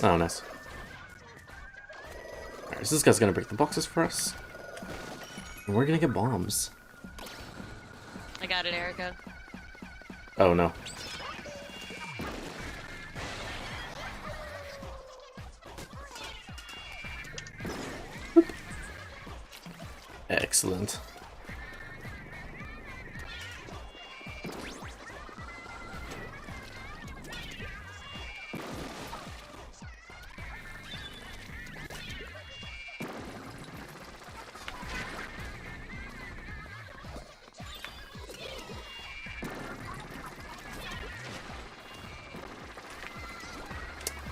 Oh, nice. Alright, so this guy's going to break the boxes for us. And we're going to get bombs. I got it, Erica. Oh, no. Excellent.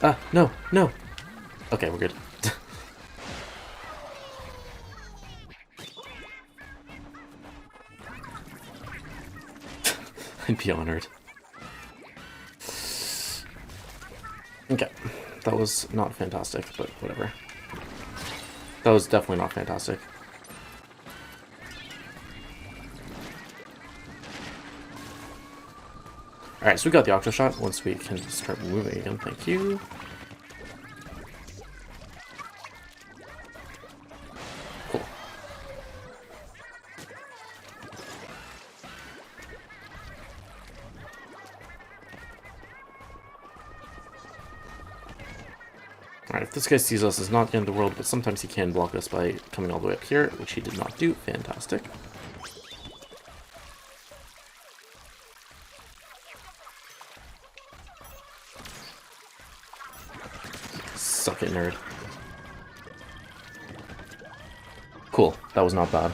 Ah, no, no. Okay, we're good. I'd be honored. Okay, that was not fantastic, but whatever. That was definitely not fantastic. Alright, so we got the octo shot. Once we can start moving again, thank you. Cool. Alright, if this guy sees us, it's not the end of the world, but sometimes he can block us by coming all the way up here, which he did not do. Fantastic. Suck it, nerd. Cool. That was not bad.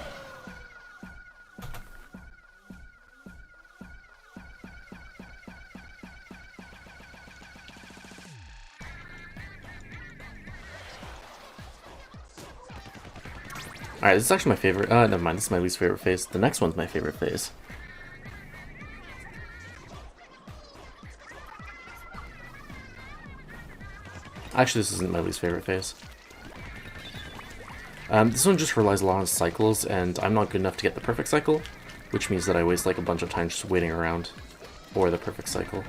Alright, this is actually my favorite. Never mind, this is my least favorite phase. The next one's my favorite phase. Actually, this isn't my least favorite phase. This one just relies a lot on cycles, and I'm not good enough to get the perfect cycle, which means that I waste like a bunch of time just waiting around for the perfect cycle.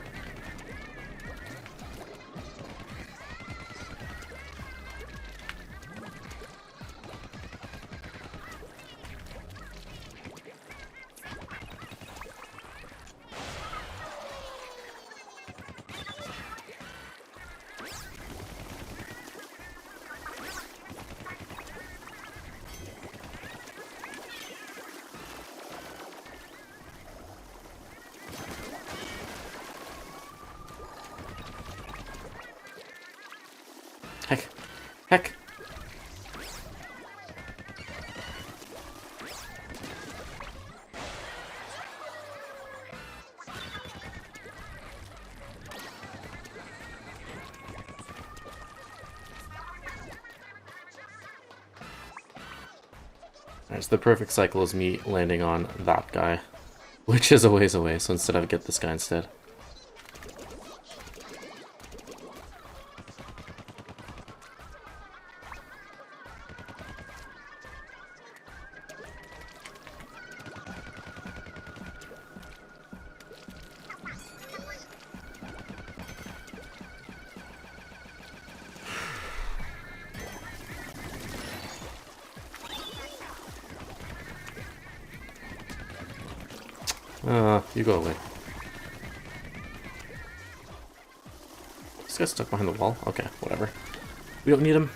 Heck. Heck. Alright, so the perfect cycle is me landing on that guy, which is a ways away, so instead I get this guy instead. You go away. This guy's stuck behind the wall? Okay, whatever. We don't need him.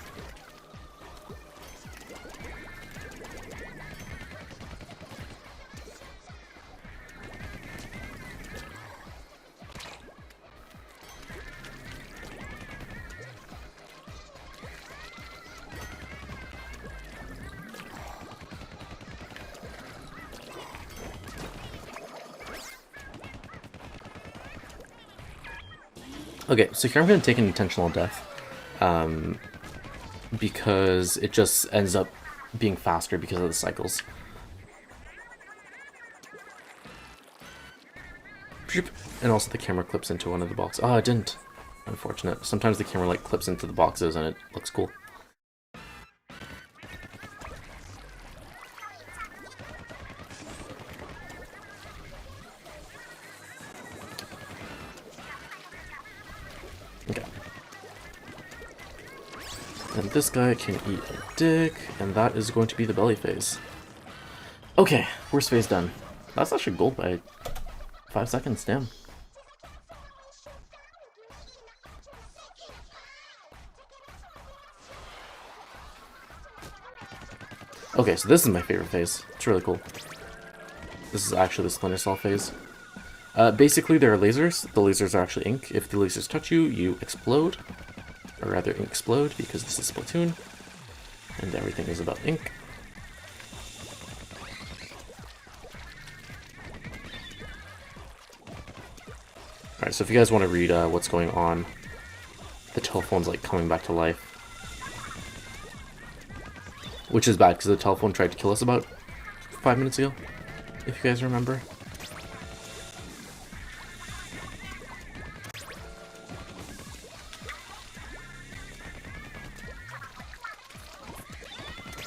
Okay, so here I'm going to take an intentional death, because it just ends up being faster because of the cycles. And also the camera clips into one of the boxes. Oh, it didn't. Unfortunate. Sometimes the camera like clips into the boxes and it looks cool. Okay. And this guy can eat a dick, and that is going to be the belly phase. Okay, worst phase done. That's actually gold by 5 seconds, damn. Okay, so this is my favorite phase. It's really cool. This is actually the Splinter Cell phase. Basically, there are lasers. The lasers are actually ink. If the lasers touch you, you explode. Or rather, explode, because this is Splatoon. And everything is about ink. Alright, so if you guys want to read what's going on, the telephone's like coming back to life. Which is bad, because the telephone tried to kill us about 5 minutes ago, if you guys remember.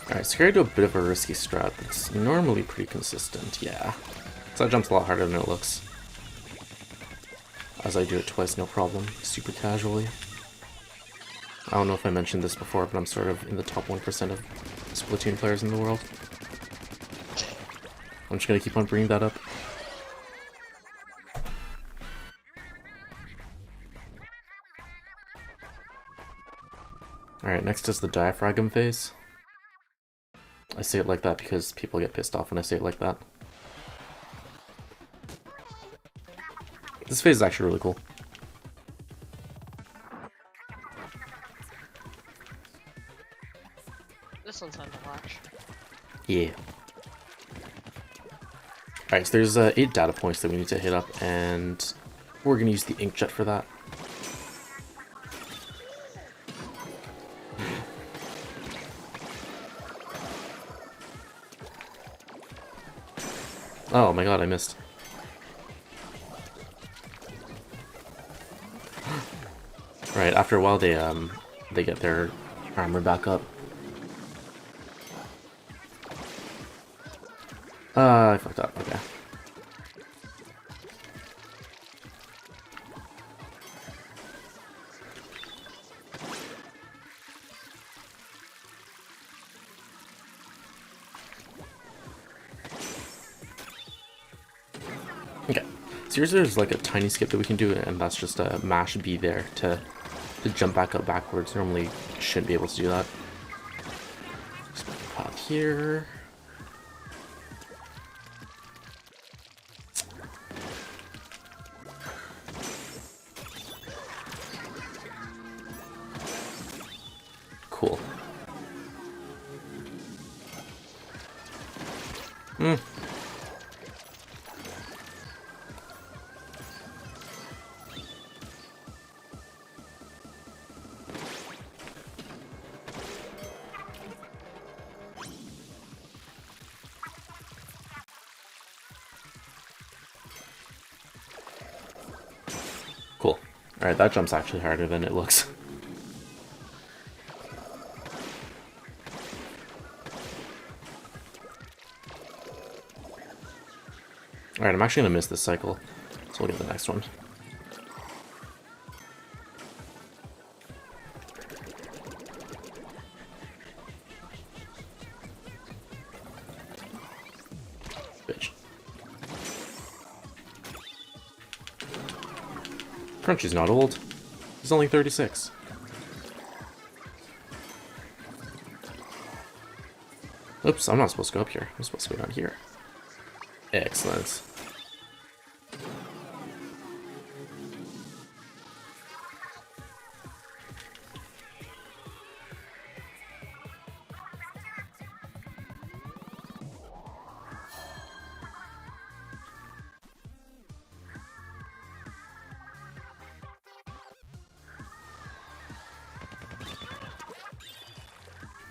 Alright, so here I do a bit of a risky strat that's normally pretty consistent, yeah. So that jumps a lot harder than it looks. As I do it twice, no problem, super casually. I don't know if I mentioned this before, but I'm sort of in the top 1% of Splatoon players in the world. I'm just gonna keep on bringing that up. Alright, next is the diaphragm phase. I say it like that because people get pissed off when I say it like that. This phase is actually really cool. This one's fun to watch. Yeah. Alright, so there's 8 data points that we need to hit up, and we're gonna use the inkjet for that. Oh my god, I missed. Right, after a while they get their armor back up. I fucked up, okay. Okay, so here's there's like a tiny skip that we can do, and that's just a mash B there to jump back up backwards. Normally shouldn't be able to do that. Just pop here. Cool. Cool. Alright, that jump's actually harder than it looks. Alright, I'm actually gonna miss this cycle, so we'll get the next one. Bitch. Crunchy's not old. He's only 36. Oops, I'm not supposed to go up here. I'm supposed to go down here. Excellent.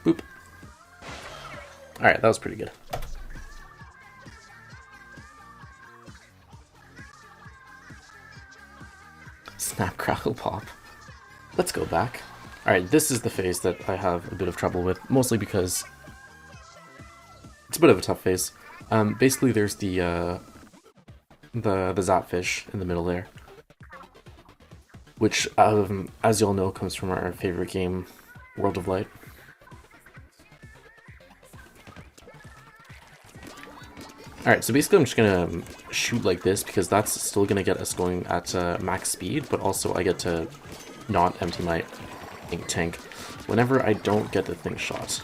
Boop. Alright, that was pretty good. Snap, crackle, pop. Let's go back. Alright, this is the phase that I have a bit of trouble with, mostly because it's a bit of a tough phase. Basically there's the Zapfish in the middle there, which, as you all know, comes from our favorite game, World of Light. Alright, so basically I'm just gonna shoot like this because that's still gonna get us going at max speed, but also I get to not empty my ink tank whenever I don't get the thing shot.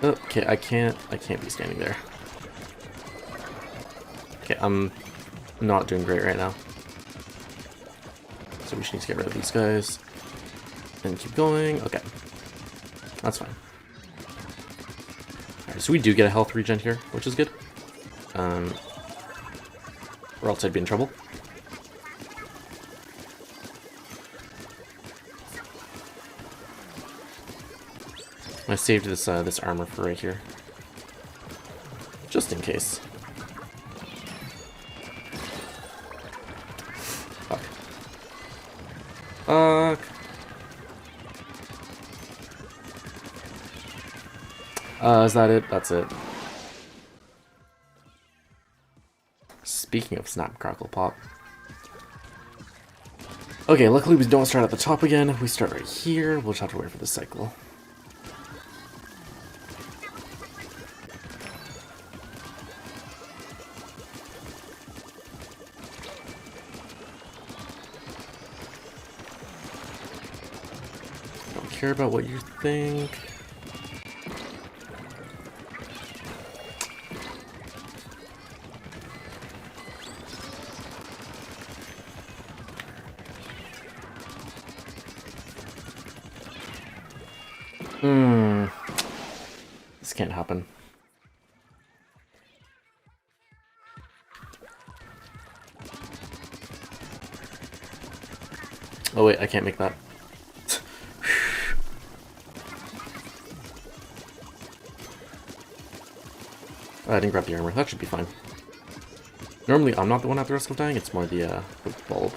Okay, I can't be standing there. Okay, I'm not doing great right now. So we just need to get rid of these guys and keep going. Okay. That's fine. Alright, so we do get a health regen here, which is good. Or else I'd be in trouble. I saved this this armor for right here, just in case. Fuck. Fuck. Is that it? That's it. Speaking of snap, crackle, pop. Okay, luckily we don't start at the top again. We start right here. We'll just have to wait for the cycle. Don't care about what you think. This can't happen. Oh wait, I can't make that. I didn't grab the armor. That should be fine. Normally, I'm not the one at the risk of dying. It's more the bulb.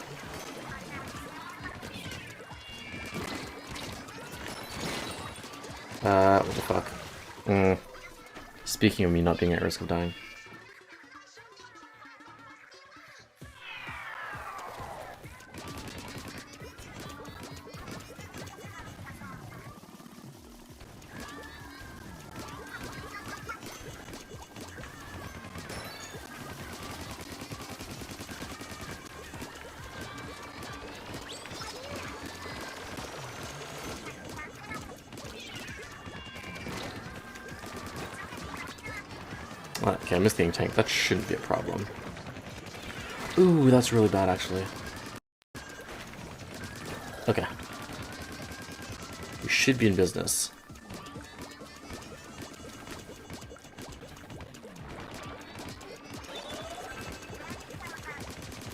What the fuck? Speaking of me not being at risk of dying. Okay, I missed the ink tank. That shouldn't be a problem. Ooh, that's really bad, actually. Okay. We should be in business.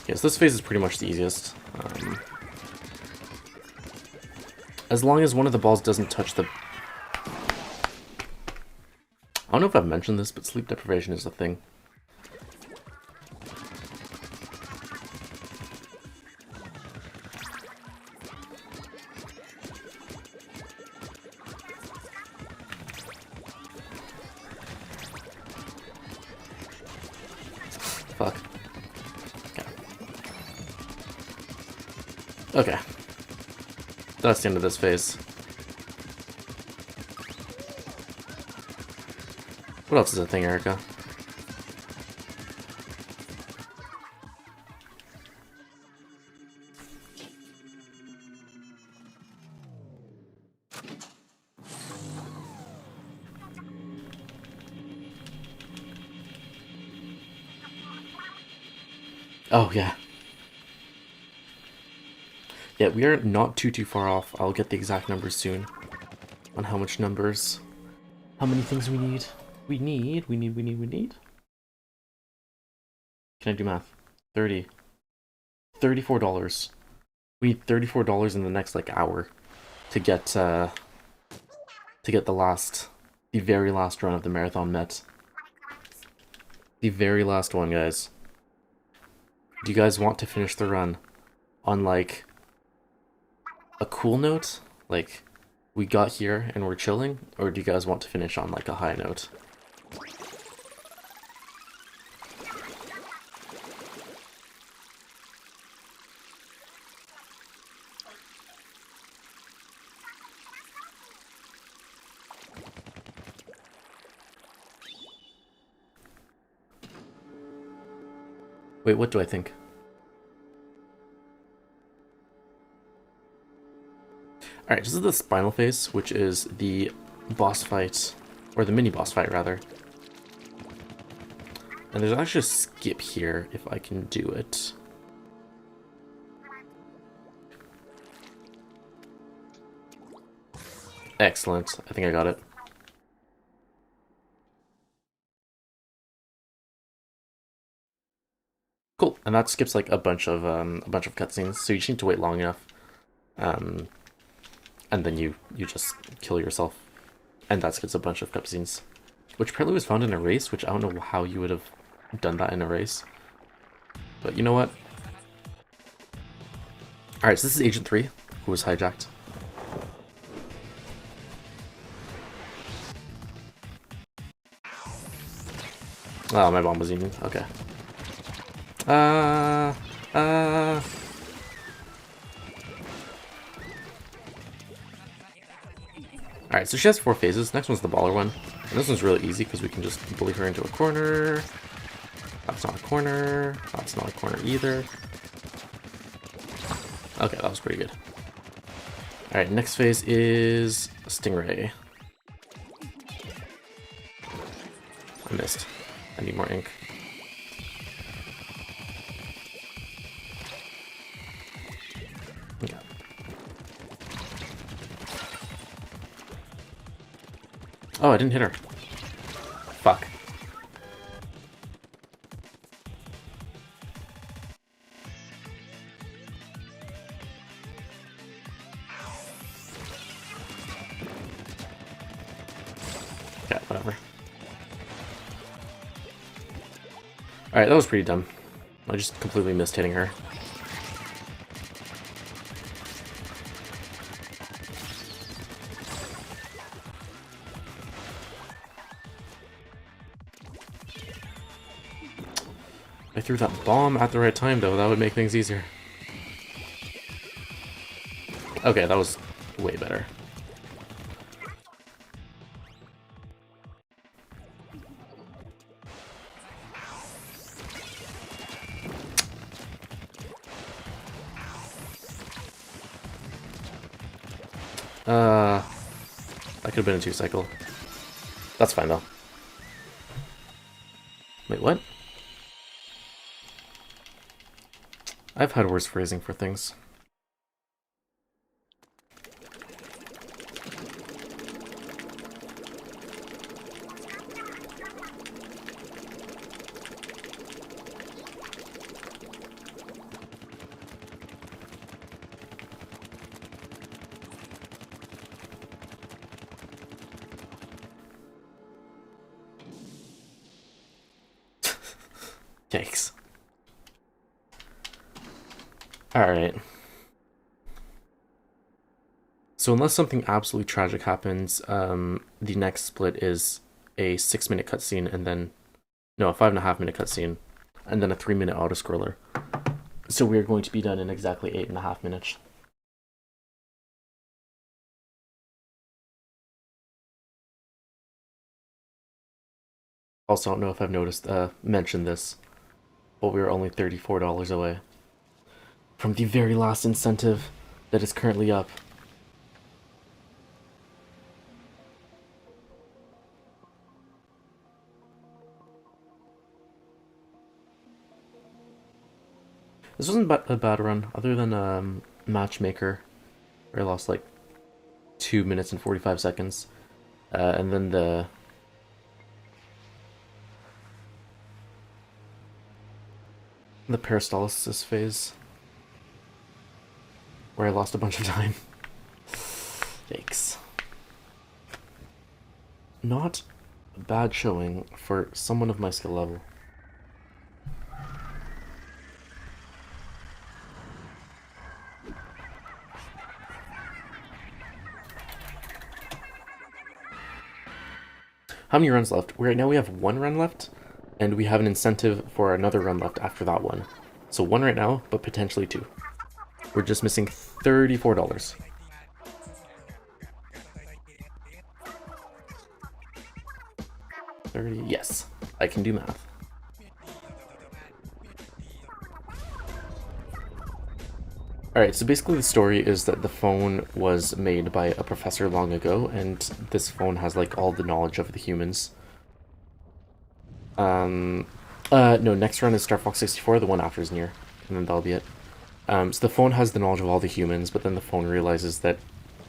Yes, this phase is pretty much the easiest. As long as one of the balls doesn't touch the... I don't know if I've mentioned this, but sleep deprivation is a thing. Fuck. Okay. Okay. That's the end of this phase. What else is a thing, Erica? Oh, yeah. Yeah, we are not too far off. I'll get the exact numbers soon. On how much numbers. How many things we need. We need. Can I do math? 30. $34. We need $34 in the next, like, hour to get the very last run of the marathon met. The very last one, guys. Do you guys want to finish the run on, like, a cool note? Like, we got here and we're chilling? Or do you guys want to finish on, like, a high note? Wait, what do I think? Alright, this is the Spinal phase, which is the boss fight, or the mini-boss fight, rather. And there's actually a skip here, if I can do it. Excellent. I think I got it. Cool, and that skips like a bunch of cutscenes, so you just need to wait long enough, and then you just kill yourself, and that skips a bunch of cutscenes, which apparently was found in a race, which I don't know how you would have done that in a race, but you know what? All right, so this is Agent 3, who was hijacked. Oh, my bomb was even okay. Alright, so she has 4 phases. Next one's the baller one. And this one's really easy because we can just bully her into a corner. That's not a corner. That's not a corner either. Okay, that was pretty good. Alright, next phase is Stingray. I missed. I need more ink. Okay. Oh, I didn't hit her. Fuck. Yeah, whatever. Alright, that was pretty dumb. I just completely missed hitting her. I threw that bomb at the right time, though. That would make things easier. Okay, that was way better. That could have been a 2-cycle. That's fine, though. Wait, what? I've had worse phrasing for things. Yikes. Alright. So unless something absolutely tragic happens, the next split is a 6-minute cutscene and then... No, a 5.5-minute cutscene, and then a 3-minute autoscroller. So we are going to be done in exactly 8.5 minutes. Also, I don't know if I've mentioned this, but we are only $34 away from the very last incentive that is currently up. This wasn't a bad run, other than Matchmaker, where I lost like 2 minutes and 45 seconds. And then the peristalsis phase, where I lost a bunch of time. Yikes. Not a bad showing for someone of my skill level. How many runs left? Right now we have 1 run left, and we have an incentive for another run left after that one. So 1 right now, but potentially 2. We're just missing $34. Yes, I can do math. Alright, so basically the story is that the phone was made by a professor long ago, and this phone has like all the knowledge of the humans. No, next run is Star Fox 64, the one after is near, and then that'll be it. So the phone has the knowledge of all the humans, but then the phone realizes that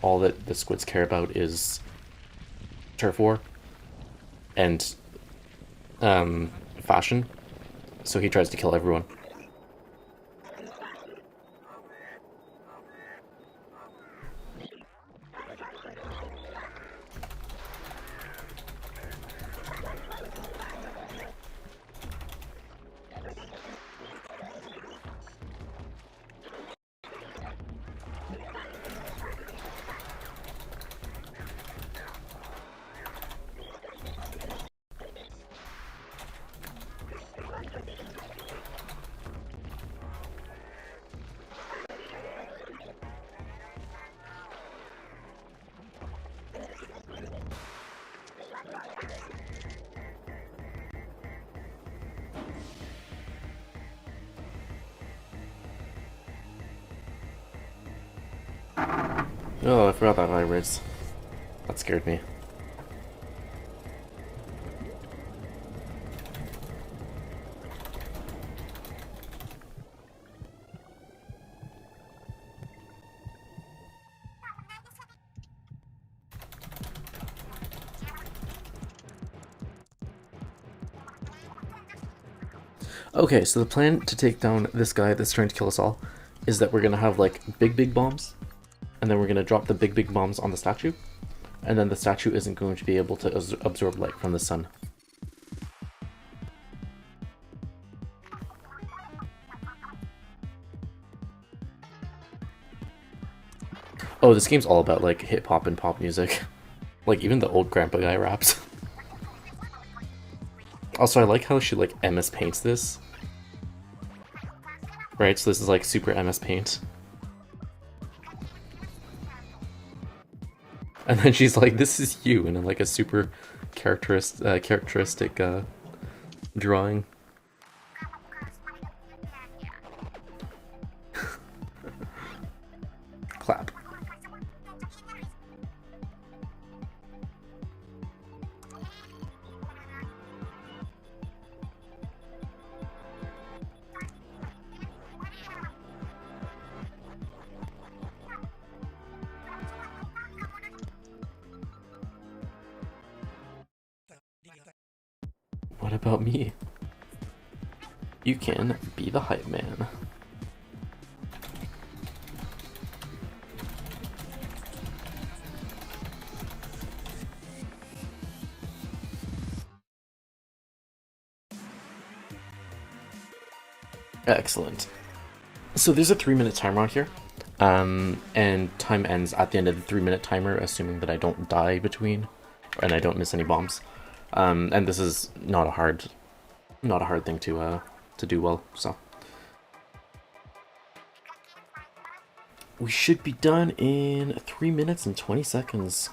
all that the squids care about is turf war and fashion, so he tries to kill everyone. Oh, I forgot that vibrates. That scared me. Okay, so the plan to take down this guy that's trying to kill us all is that we're gonna have like big bombs, and then we're gonna drop the big bombs on the statue, and then the statue isn't going to be able to absorb light from the sun. Oh, this game's all about like hip hop and pop music. Like even the old grandpa guy raps. Also, I like how she like MS Paints this. Right, so this is like super MS Paint. And then she's like, "This is you," and like a super characteristic drawing. Clap. What about me? You can be the hype man. Excellent. So there's a 3-minute timer on here. And time ends at the end of the 3-minute timer, assuming that I don't die between, and I don't miss any bombs. And this is not a hard thing to do well. So we should be done in 3 minutes and 20 seconds.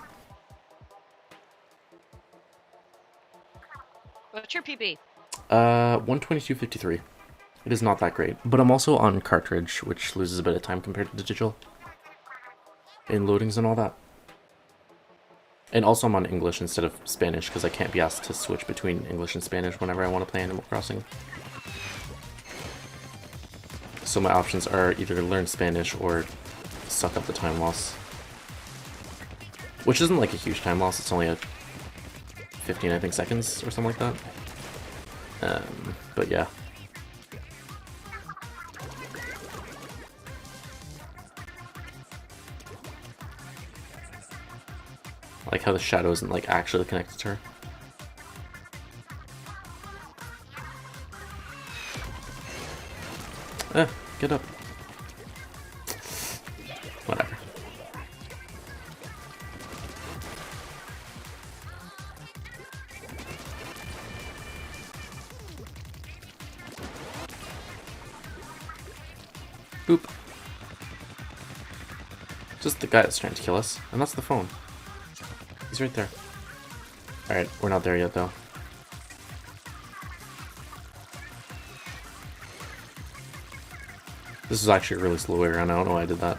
What's your PB? 122.53. It is not that great, but I'm also on cartridge, which loses a bit of time compared to digital in loadings and all that. And also I'm on English instead of Spanish because I can't be asked to switch between English and Spanish whenever I want to play Animal Crossing. So my options are either learn Spanish or suck up the time loss. Which isn't like a huge time loss, it's only a 15, I think, seconds or something like that. But yeah. I like how the shadow isn't like actually connected to her. Get up. Whatever. Boop. Just the guy that's trying to kill us, and that's the phone. He's right there. Alright, we're not there yet though. This is actually a really slow way around. I don't know why I did that.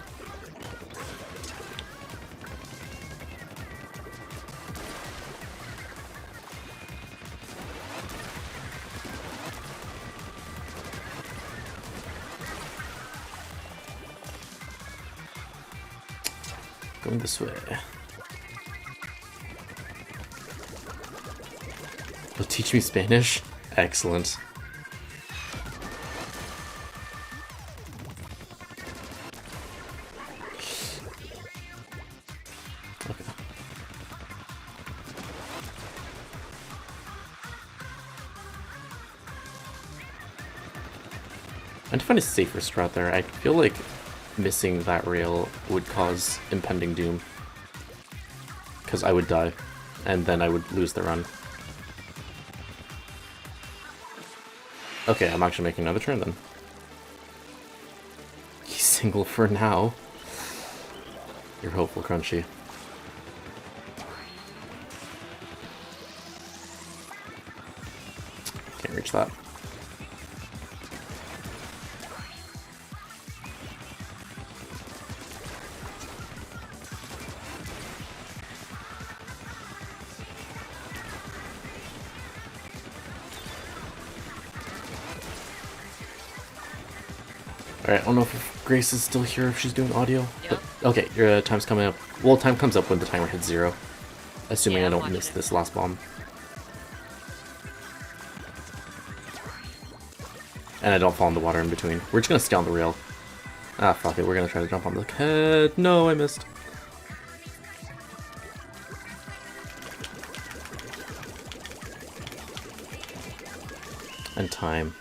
Going this way. You'll teach me Spanish? Excellent. Okay. I need to find a safer strat there. I feel like missing that rail would cause impending doom. Because I would die, and then I would lose the run. Okay, I'm actually making another turn then. He's single for now. You're hopeful, Crunchy. Can't reach that. Alright, I don't know if Grace is still here, if she's doing audio. Yep. But, okay, your time's coming up. Well, time comes up when the timer hits 0. Assuming Yeah, I don't watch miss it. this last bomb. And I don't fall in the water in between. We're just gonna stay on the rail. Ah, fuck it, we're gonna try to jump on the head. No, I missed. And time.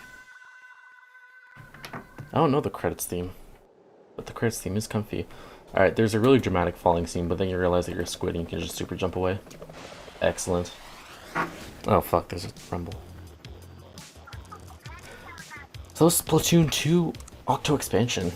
I don't know the credits theme, but the credits theme is comfy. Alright, there's a really dramatic falling scene, but then you realize that you're a squid and you can just super jump away. Excellent. Oh fuck, there's a rumble. So Splatoon 2 Octo expansion.